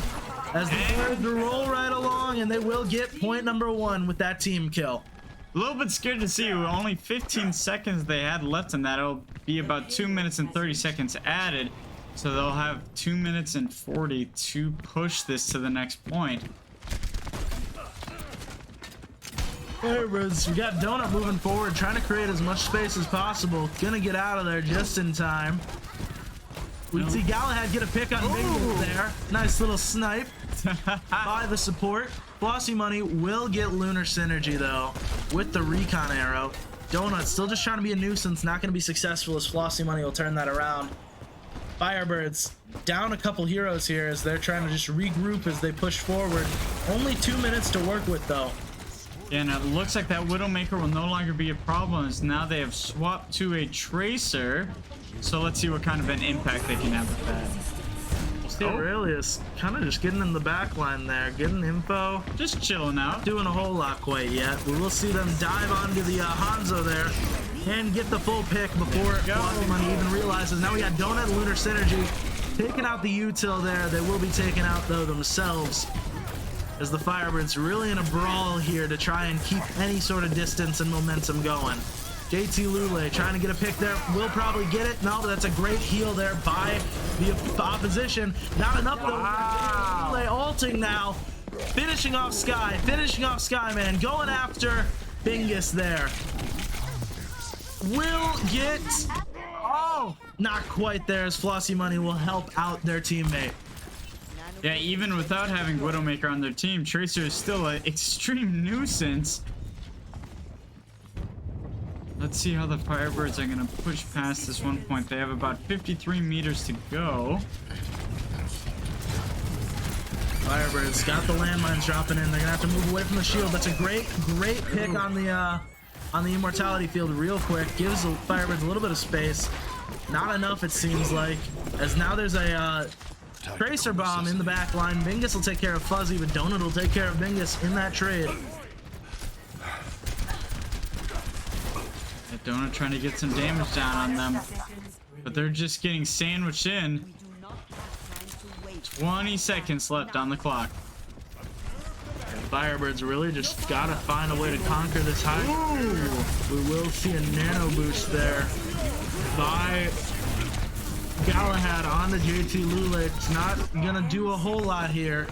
as the birds roll right along, and they will get point number 1 with that team kill. A little bit scared to see only 15 seconds they had left in that. It'll be about 2 minutes and 30 seconds added. So they'll have 2 minutes and 40 to push this to the next point. Firebirds, we got Donut moving forward, trying to create as much space as possible. Gonna get out of there just in time. We see Galahad get a pick on Big there. Nice little snipe by the support. Flossy Money will get Lunar Synergy though with the recon arrow. Donut still just trying to be a nuisance, not going to be successful as Flossy Money will turn that around. Firebirds down a couple heroes here as they're trying to just regroup as they push forward. Only 2 minutes to work with though. And it looks like that Widowmaker will no longer be a problem as now they have swapped to a Tracer. So let's see what kind of an impact they can have with that. Aurelius kind of just getting in the back line there, getting info. Just chilling out. Not doing a whole lot quite yet. We will see them dive onto the Hanzo there and get the full pick before Flossy Money even realizes. Now we got Donut Lunar Synergy taking out the util there. They will be taken out though themselves as the Firebirds really in a brawl here to try and keep any sort of distance and momentum going. JT Lule trying to get a pick there, will probably get it. No, but that's a great heal there by the opposition. Not enough though. Wow. Lule ulting now, finishing off Skyman, going after Bingus there. Will get, not quite there as Flossy Money will help out their teammate. Yeah, even without having Widowmaker on their team, Tracer is still an extreme nuisance. Let's see how the Firebirds are going to push past this one point. They have about 53 meters to go. Firebirds got the landmines dropping in. They're gonna have to move away from the shield. That's a great pick on the immortality field real quick. Gives the Firebirds a little bit of space. Not enough, it seems like, as now there's a Tracer bomb in the back line. Bingus will take care of Fuzzy, but Donut will take care of Bingus in that trade. Donut trying to get some damage down on them, but they're just getting sandwiched in. 20 seconds left on the clock. Firebirds really just gotta find a way to conquer this high. Ooh. We will see a nano boost there by Galahad on the JT Lule. It's not gonna do a whole lot here,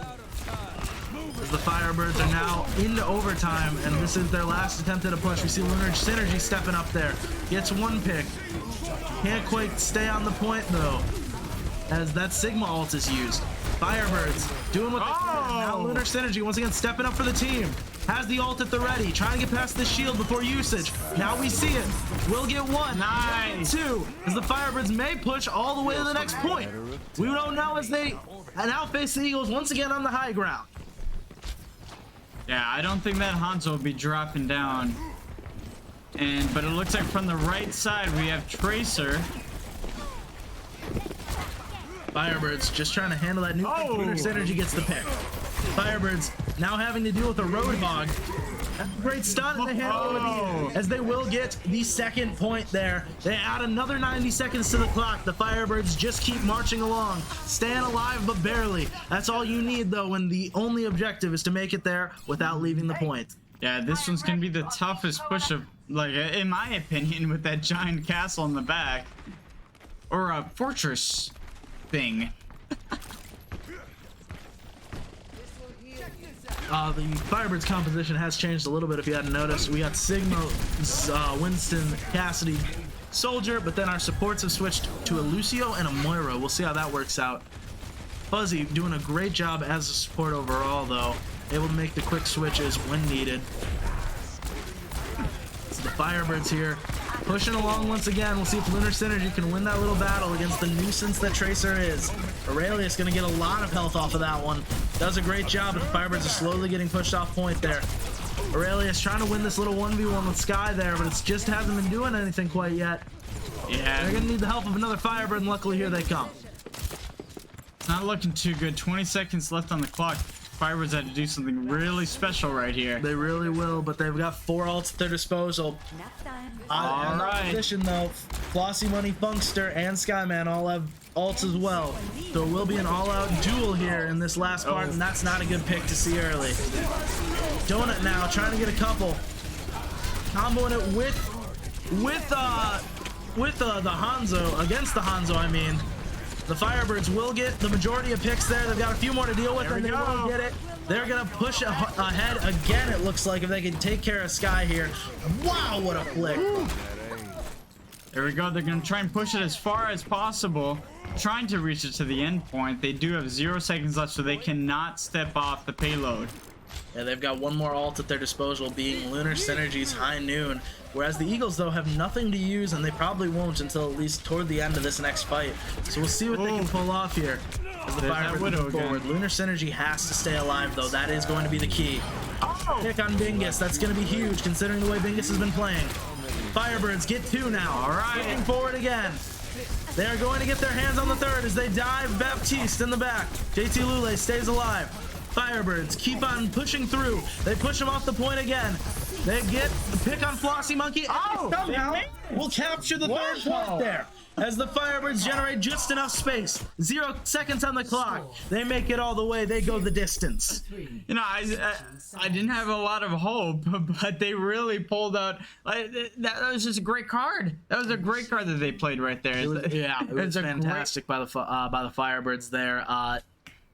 as the Firebirds are now into overtime, and this is their last attempt at a push. We see Lunar Synergy stepping up there. Gets one pick. Can't quite stay on the point, though, as that Sigma ult is used. Firebirds doing what they can. Now Lunar Synergy once again stepping up for the team. Has the ult at the ready. Trying to get past the shield before usage. Now we see it. We'll get one. Nice. Two, as the Firebirds may push all the way to the next point. We don't know as they now face the Eagles once again on the high ground. Yeah, I don't think that Hanzo will be dropping down. But it looks like from the right side we have Tracer. Firebirds just trying to handle that new Lunar Synergy gets the pick. Firebirds now having to deal with a Roadhog. Great stun, and they handle it as they will get the second point there. They add another 90 seconds to the clock. The Firebirds just keep marching along, staying alive but barely. That's all you need though when the only objective is to make it there without leaving the point. Yeah, this one's gonna be the toughest push of, like, in my opinion, with that giant castle in the back, or a fortress thing. The Firebirds composition has changed a little bit if you hadn't noticed. We got Sigma, Winston, Cassidy, Soldier, but then our supports have switched to a Lucio and a Moira. We'll see how that works out. Fuzzy doing a great job as a support overall though, able to make the quick switches when needed. So the Firebirds here pushing along once again. We'll see if Lunar Synergy can win that little battle against the nuisance that Tracer is. Aurelius gonna get a lot of health off of that one. Does a great job, but the Firebirds are slowly getting pushed off point there. Aurelius trying to win this little 1v1 with Sky there, but it just hasn't been doing anything quite yet. Yeah, they're gonna need the help of another Firebird, and luckily here they come. It's not looking too good. 20 seconds left on the clock. Firebirds had to do something really special right here. They really will, but they've got 4 ults at their disposal. All right. Position though, Flossy Money, Funkster, and Skyman all have ults as well. So it will be an all-out duel here in this last part, and that's not a good pick to see early. Donut now trying to get a couple. Comboing it with the Hanzo, against the Hanzo, I mean. The Firebirds will get the majority of picks there. They've got a few more to deal with, and they will get it. They're going to push ahead again, it looks like, if they can take care of Sky here. Wow, what a flick. There we go. They're going to try and push it as far as possible, trying to reach it to the end point. They do have 0 seconds left, so they cannot step off the payload. Yeah, they've got one more ult at their disposal, being Lunar Synergy's High Noon. Whereas the Eagles, though, have nothing to use, and they probably won't until at least toward the end of this next fight. So we'll see what they can pull off here as the Firebirds move forward. Lunar Synergy has to stay alive, though. That is going to be the key. Pick on Bingus. That's going to be huge, considering the way Bingus has been playing. Firebirds get 2 now. All right. Moving forward again. They are going to get their hands on the third as they dive Baptiste in the back. JT Lule stays alive. Firebirds keep on pushing through. They push him off the point again. They get the pick on Flossy Monkey. Oh, somehow will capture the third point there. As the Firebirds generate just enough space. 0 seconds on the clock. They make it all the way. They go the distance. You know, I didn't have a lot of hope, but they really pulled out. That was just a great card. That was a great card that they played right there. It was fantastic by the Firebirds there.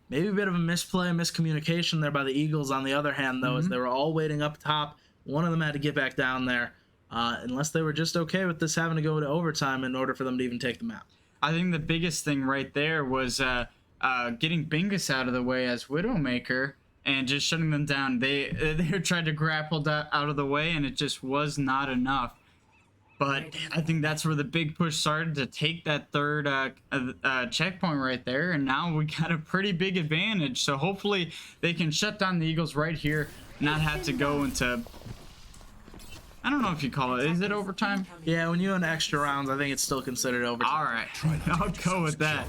Maybe a bit of a misplay, miscommunication there by the Eagles on the other hand, though, as they were all waiting up top. One of them had to get back down there, unless they were just okay with this having to go to overtime in order for them to even take the map. I think the biggest thing right there was getting Bingus out of the way as Widowmaker and just shutting them down. They were trying to grapple that out of the way, and it just was not enough. But I think that's where the big push started to take that third checkpoint right there. And now we got a pretty big advantage. So hopefully they can shut down the Eagles right here, not have to go into... I don't know if you call it. Is it overtime? Yeah, when you win extra rounds, I think it's still considered overtime. All right. I'll go with that.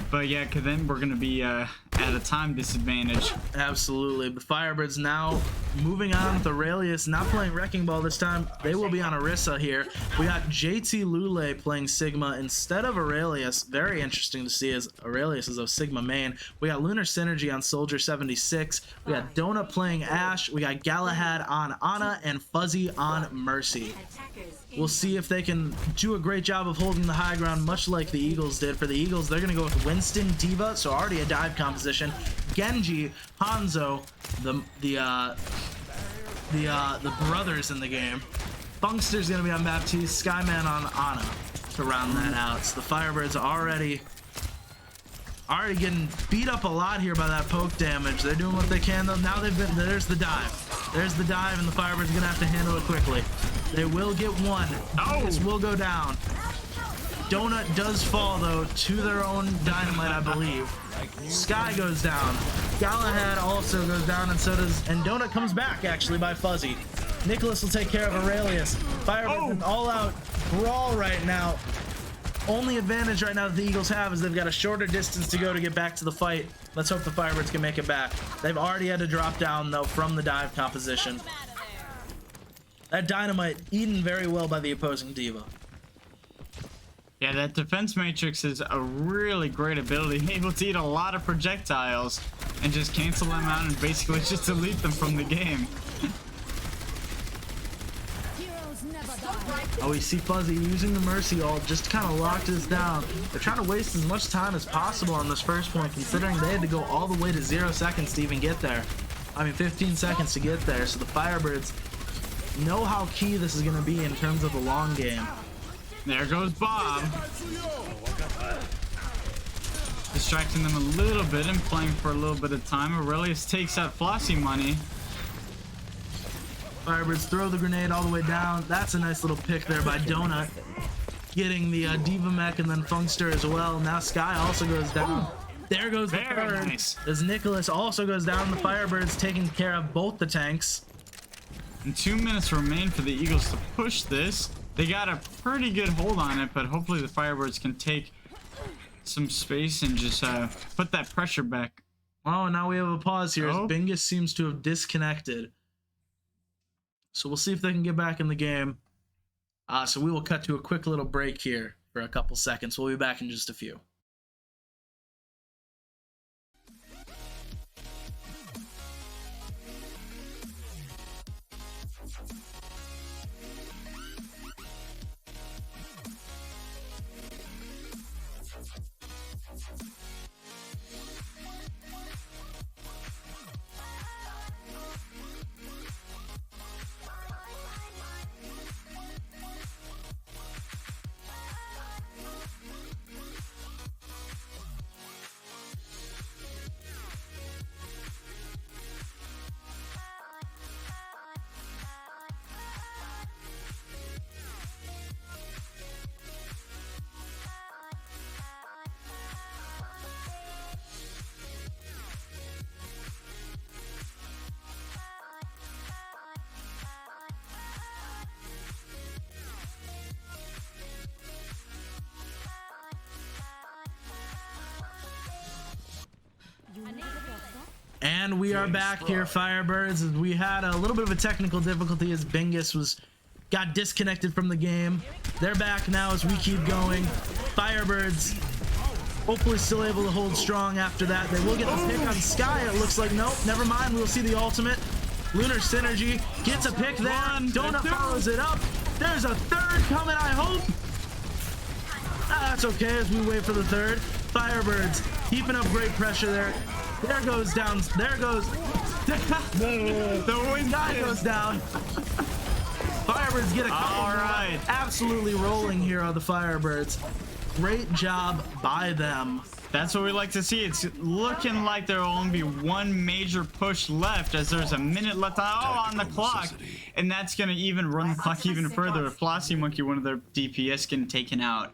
But yeah, because then we're going to be at a time disadvantage. Absolutely. The Firebirds now moving on with Aurelius, not playing Wrecking Ball this time. They will be on Orisa here. We got JT Lule playing Sigma instead of Aurelius. Very interesting to see, as Aurelius is of Sigma main. We got Lunar Synergy on Soldier 76. We got Donut playing Ashe. We got Galahad on Ana and Fuzzy on Mercy. We'll see if they can do a great job of holding the high ground, much like the Eagles did. For the Eagles, they're going to go with Winston, D.Va, so already a dive composition. Genji, Hanzo, the brothers in the game. Funkster's going to be on Baptiste, Skyman on Ana to round that out. So the Firebirds already getting beat up a lot here by that poke damage. They're doing what they can, though. Now there's the dive. There's the dive, and the Firebirds are going to have to handle it quickly. They will get one. This will go down. Donut does fall, though, to their own dynamite, I believe. Sky goes down. Galahad also goes down, and so does... And Donut comes back, actually, by Fuzzy. Nicholas will take care of Aurelius. Firebirds in all-out brawl right now. Only advantage right now that the Eagles have is they've got a shorter distance to go to get back to the fight. Let's hope the Firebirds can make it back. They've already had to drop down, though, from the dive composition. That dynamite eaten very well by the opposing D.Va. Yeah, that defense matrix is a really great ability, able to eat a lot of projectiles and just cancel them out and basically just delete them from the game. Oh, we see Fuzzy using the Mercy ult just to kind of lock this down. They're trying to waste as much time as possible on this first point, considering they had to go all the way to 0 seconds to even get there. I mean, 15 seconds to get there. So the Firebirds know how key this is going to be in terms of the long game. There goes Bob. Distracting them a little bit and playing for a little bit of time. Aurelius takes out Flossy money. Firebirds throw the grenade all the way down. That's a nice little pick there by Donut. Getting the D.Va mech and then Funkster as well. Now Sky also goes down. There goes the third. Nice. As Nicholas also goes down. The Firebirds taking care of both the tanks. And 2 minutes remain for the Eagles to push this. They got a pretty good hold on it, but hopefully the Firebirds can take some space and just put that pressure back. Oh, now we have a pause here as Bingus seems to have disconnected. So we'll see if they can get back in the game. So we will cut to a quick little break here for a couple seconds. We'll be back in just a few. And we are back here, Firebirds. As we had a little bit of a technical difficulty as Bingus got disconnected from the game. They're back now as we keep going. Firebirds hopefully still able to hold strong after that. They will get the pick on Sky. It looks like nope, never mind. We'll see the ultimate. Lunar Synergy gets a pick there. Donut follows it up. There's a third coming, I hope. That's okay as we wait for the third. Firebirds keeping up great pressure there. There goes down. There goes. The guy goes down. Firebirds get a couple. All right. Absolutely rolling here on the Firebirds. Great job by them. That's what we like to see. It's looking like there will only be one major push left as there's a minute left on the clock. And that's going to even run the clock even further with Flossy Monkey, one of their DPS, getting taken out.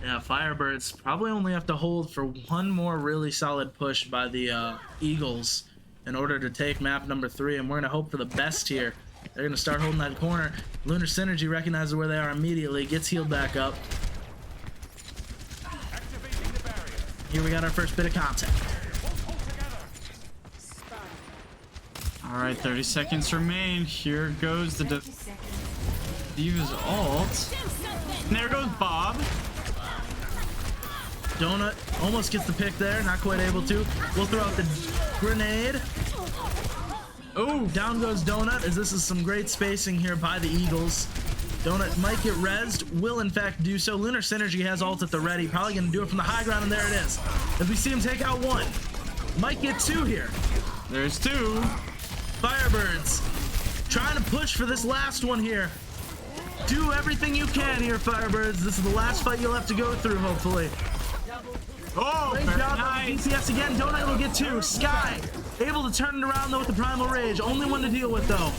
Yeah, Firebirds probably only have to hold for one more really solid push by the Eagles in order to take map number 3, and we're going to hope for the best here. They're going to start holding that corner. Lunar Synergy recognizes where they are immediately, gets healed back up. Here we got our first bit of contact. All right, 30 seconds remain. Here goes the D.Va's ult. And there goes Bob. Donut almost gets the pick there, not quite able to. We'll throw out the grenade. Oh, down goes Donut as this is some great spacing here by the Eagles. Donut might get rezzed, will in fact do so. Lunar Synergy has ult at the ready, probably gonna do it from the high ground, and there it is. As we see him take out one. Might get two here. There's two. Firebirds trying to push for this last one here. Do everything you can here, Firebirds. This is the last fight you'll have to go through, hopefully. Oh, great job on DPS again. Donut will get two. Sky able to turn it around though with the Primal Rage. Only one to deal with though.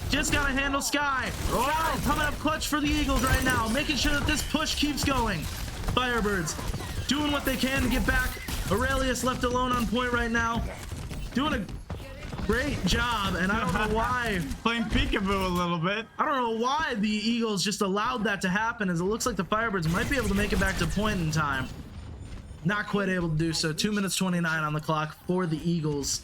Just gotta handle Sky. Sky coming up clutch for the Eagles right now, making sure that this push keeps going. Firebirds doing what they can to get back. Aurelius left alone on point right now. Doing a great job, and I don't know why. Playing peekaboo a little bit. I don't know why the Eagles just allowed that to happen, as it looks like the Firebirds might be able to make it back to point in time. Not quite able to do so. 2 minutes 29 on the clock for the Eagles.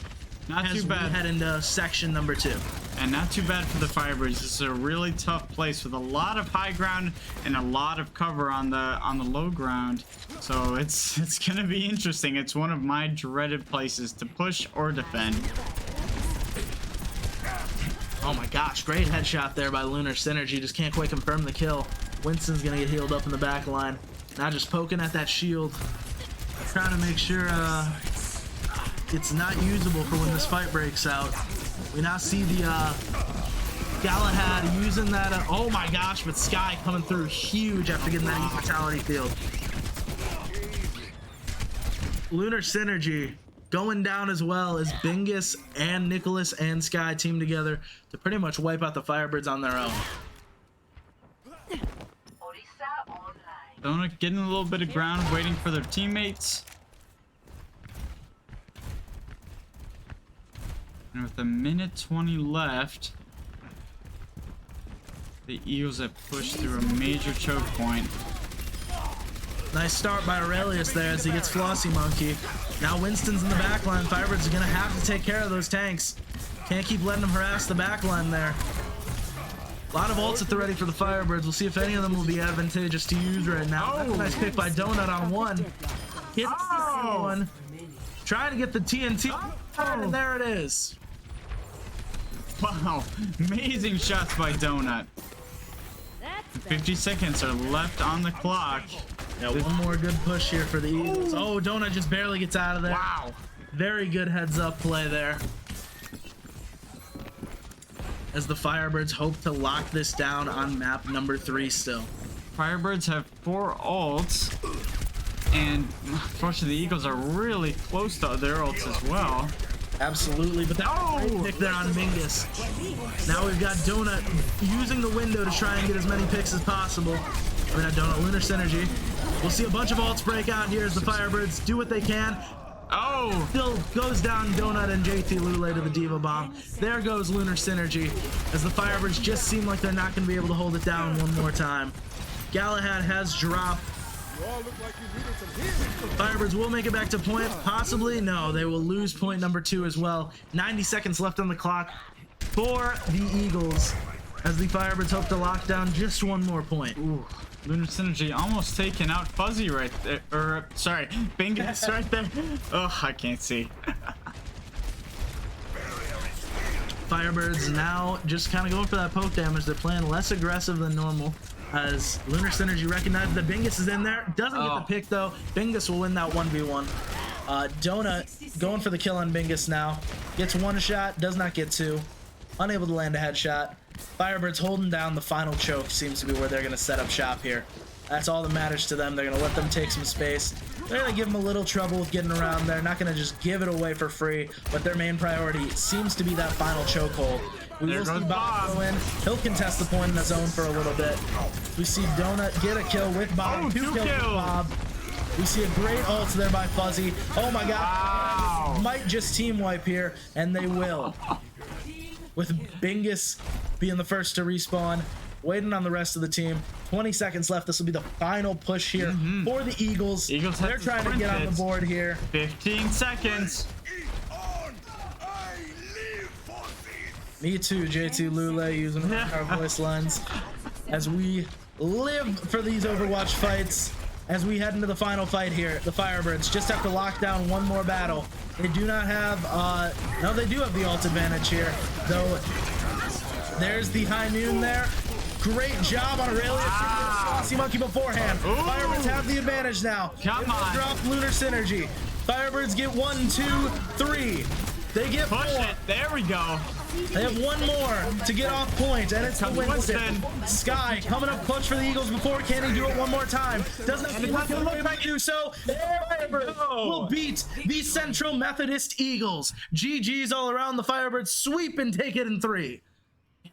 Not too bad. We head into section number 2. And not too bad for the Firebirds. This is a really tough place with a lot of high ground and a lot of cover on the low ground. So it's gonna be interesting. It's one of my dreaded places to push or defend. Oh my gosh, great headshot there by Lunar Synergy. Just can't quite confirm the kill. Winston's gonna get healed up in the back line. Now just poking at that shield. Trying to make sure it's not usable for when this fight breaks out. We now see the Galahad using that. Oh my gosh, but Sky coming through huge after getting that Fatality field. Lunar Synergy going down as well as Bingus and Nicholas and Sky team together to pretty much wipe out the Firebirds on their own. Donut getting a little bit of ground, waiting for their teammates. And with a minute 20 left, the Eagles have pushed through a major choke point. Nice start by Aurelius there as he gets Flossy Monkey. Now Winston's in the backline. Firebirds are going to have to take care of those tanks. Can't keep letting them harass the backline there. A lot of ults at the ready for the Firebirds. We'll see if any of them will be advantageous to use right now. That's a nice pick by Donut on one. Hits one. Trying to get the TNT. And there it is. Wow, amazing shots by Donut. 50 seconds are left on the clock. Yeah, one more good push here for the Eagles. Oh, Donut just barely gets out of there. Wow. Very good heads up play there. As the Firebirds hope to lock this down on map number 3 still. Firebirds have 4 ults. And unfortunately, the Eagles are really close to their ults as well. Absolutely, but that great pick there on Mingus. Now we've got Donut using the window to try and get as many picks as possible. I mean, not Donut, Lunar Synergy. We'll see a bunch of ults break out here as the Firebirds do what they can. Oh! Still goes down Donut and JT Lule to the Diva Bomb. There goes Lunar Synergy as the Firebirds just seem like they're not going to be able to hold it down one more time. Galahad has dropped. Firebirds will make it back to point. Possibly. No, they will lose point number 2 as well. 90 seconds left on the clock for the Eagles as the Firebirds hope to lock down just one more point. Ooh. Lunar Synergy almost taking out Fuzzy right there. Or, sorry, Bingus right there. Oh, I can't see. Firebirds now just kind of going for that poke damage. They're playing less aggressive than normal as Lunar Synergy recognizes that Bingus is in there. Doesn't get the pick though. Bingus will win that 1v1. Donut going for the kill on Bingus now. Gets 1 shot, does not get 2. Unable to land a headshot. Firebirds holding down the final choke seems to be where they're going to set up shop here. That's all that matters to them. They're going to let them take some space. They're going to give them a little trouble with getting around there. Not going to just give it away for free, but their main priority seems to be that final chokehold. We will see Bob go in. He'll contest the point in the zone for a little bit. We see Donut get a kill with Bob. Oh, 2 kills with Bob. We see a great ult there by Fuzzy. Oh my god. Wow. Might just team wipe here, and they will. With Bingus being the first to respawn, waiting on the rest of the team. 20 seconds left. This will be the final push here for the Eagles. They're trying to get on the board here. 15 seconds. Me too, J2 Lule using our voice lines as we live for these Overwatch fights. As we head into the final fight here, the Firebirds just have to lock down one more battle. They do not have, no, they do have the ult advantage here, though. There's the high noon there. Great job on Aurelia. See Monkey beforehand. Ooh. Firebirds have the advantage now. Come on. Drop Lunar Synergy. Firebirds get 1, 2, 3. They get 4. Push it. There we go. They have 1 more to get off point, and it's the Winston. Sky coming up clutch for the Eagles before. Can he do it one more time? Doesn't seem like he'll do so. Firebirds will beat the Central Methodist Eagles. GG's all around. The Firebirds sweep and take it in 3.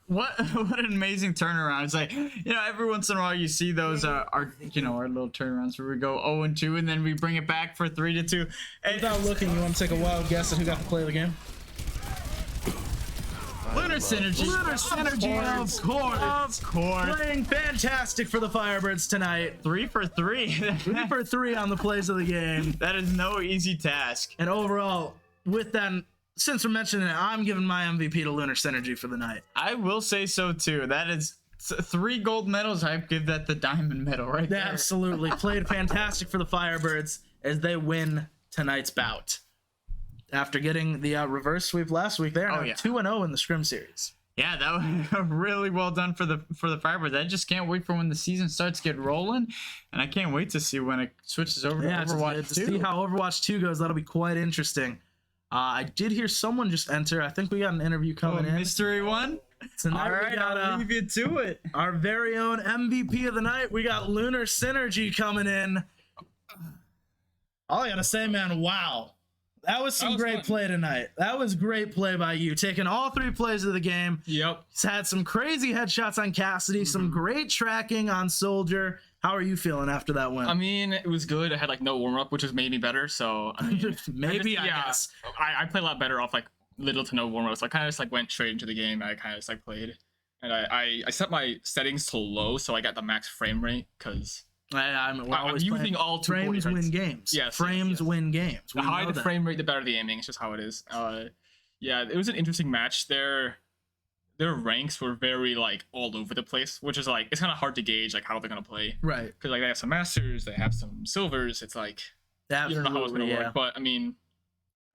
What an amazing turnaround. It's like, every once in a while you see those our little turnarounds where we go 0-2 and then we bring it back for 3-2. And without looking, you want to take a wild guess at who got to play the game? Lunar Synergy. Lunar Synergy, of course. Playing fantastic for the Firebirds tonight. 3 for 3. 3 for 3 on the plays of the game. That is no easy task. And overall, with that, since we're mentioning it, I'm giving my MVP to Lunar Synergy for the night. I will say so too. That is 3 gold medals. I give that the diamond medal right there. Absolutely. Played fantastic for the Firebirds as they win tonight's bout. After getting the reverse sweep last week, they're now 2-0 in the Scrim series. Yeah, that was really well done for the Firebirds. I just can't wait for when the season starts to get rolling, and I can't wait to see when it switches over to Overwatch 2. To see how Overwatch 2 goes, that'll be quite interesting. I did hear someone just enter. I think we got an interview coming in. Mystery one? So all right, I'll leave you to it. Our very own MVP of the night. We got Lunar Synergy coming in. All I gotta say, man, wow. That was some great play tonight. That was great play by you. Taking all 3 plays of the game. Yep. He's had some crazy headshots on Cassidy, some great tracking on Soldier. How are you feeling after that win? I mean, it was good. I had like no warm up, which was made me better. So I mean, I guess. I played a lot better off like little to no warm up. So I kind of just like went straight into the game. I kind of just like played, and I set my settings to low so I got the max frame rate because I'm using all 2 frames win games. Yes, frames win games. The higher the frame rate, the better the aiming. It's just how it is. Yeah, it was an interesting match. Their ranks were very like all over the place, which is like it's kind of hard to gauge like how they're gonna play. Right. Because like they have some masters, they have some silvers. It's like you don't know how it's gonna work. But I mean,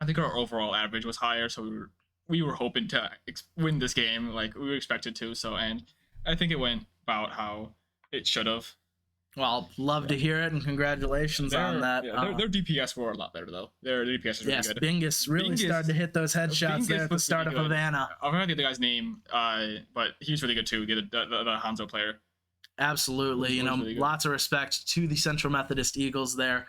I think our overall average was higher, so we were hoping to win this game like we were expected to. So and I think it went about how it should have. Well, love to hear it, and congratulations on that. Yeah, their DPS were a lot better, though. Their DPS is really good. Bingus really started to hit those headshots there at the start of Havana. I forgot the other guy's name, but he was really good, too, the Hanzo player. Absolutely. Really lots of respect to the Central Methodist Eagles there.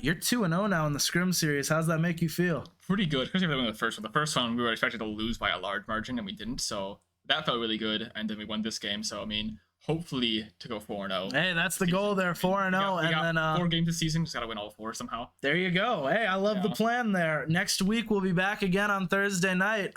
You're 2-0 now in the Scrim series. How's that make you feel? Pretty good, especially if they won the first one. The first one, we were expected to lose by a large margin, and we didn't, so that felt really good, and then we won this game, so, I mean... Hopefully to go 4-0. Hey, that's the goal there, 4-0, and then 4 games this season. Just gotta win all 4 somehow. There you go. Hey, I love the plan there. Next week we'll be back again on Thursday night.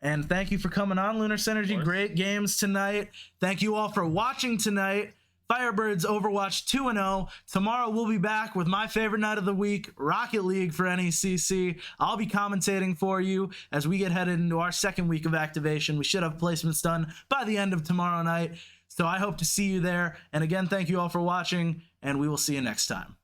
And thank you for coming on, Lunar Synergy. Great games tonight. Thank you all for watching tonight. Firebirds Overwatch 2-0. Tomorrow we'll be back with my favorite night of the week, Rocket League for NECC. I'll be commentating for you as we get headed into our second week of activation. We should have placements done by the end of tomorrow night. So I hope to see you there. And again, thank you all for watching, and we will see you next time.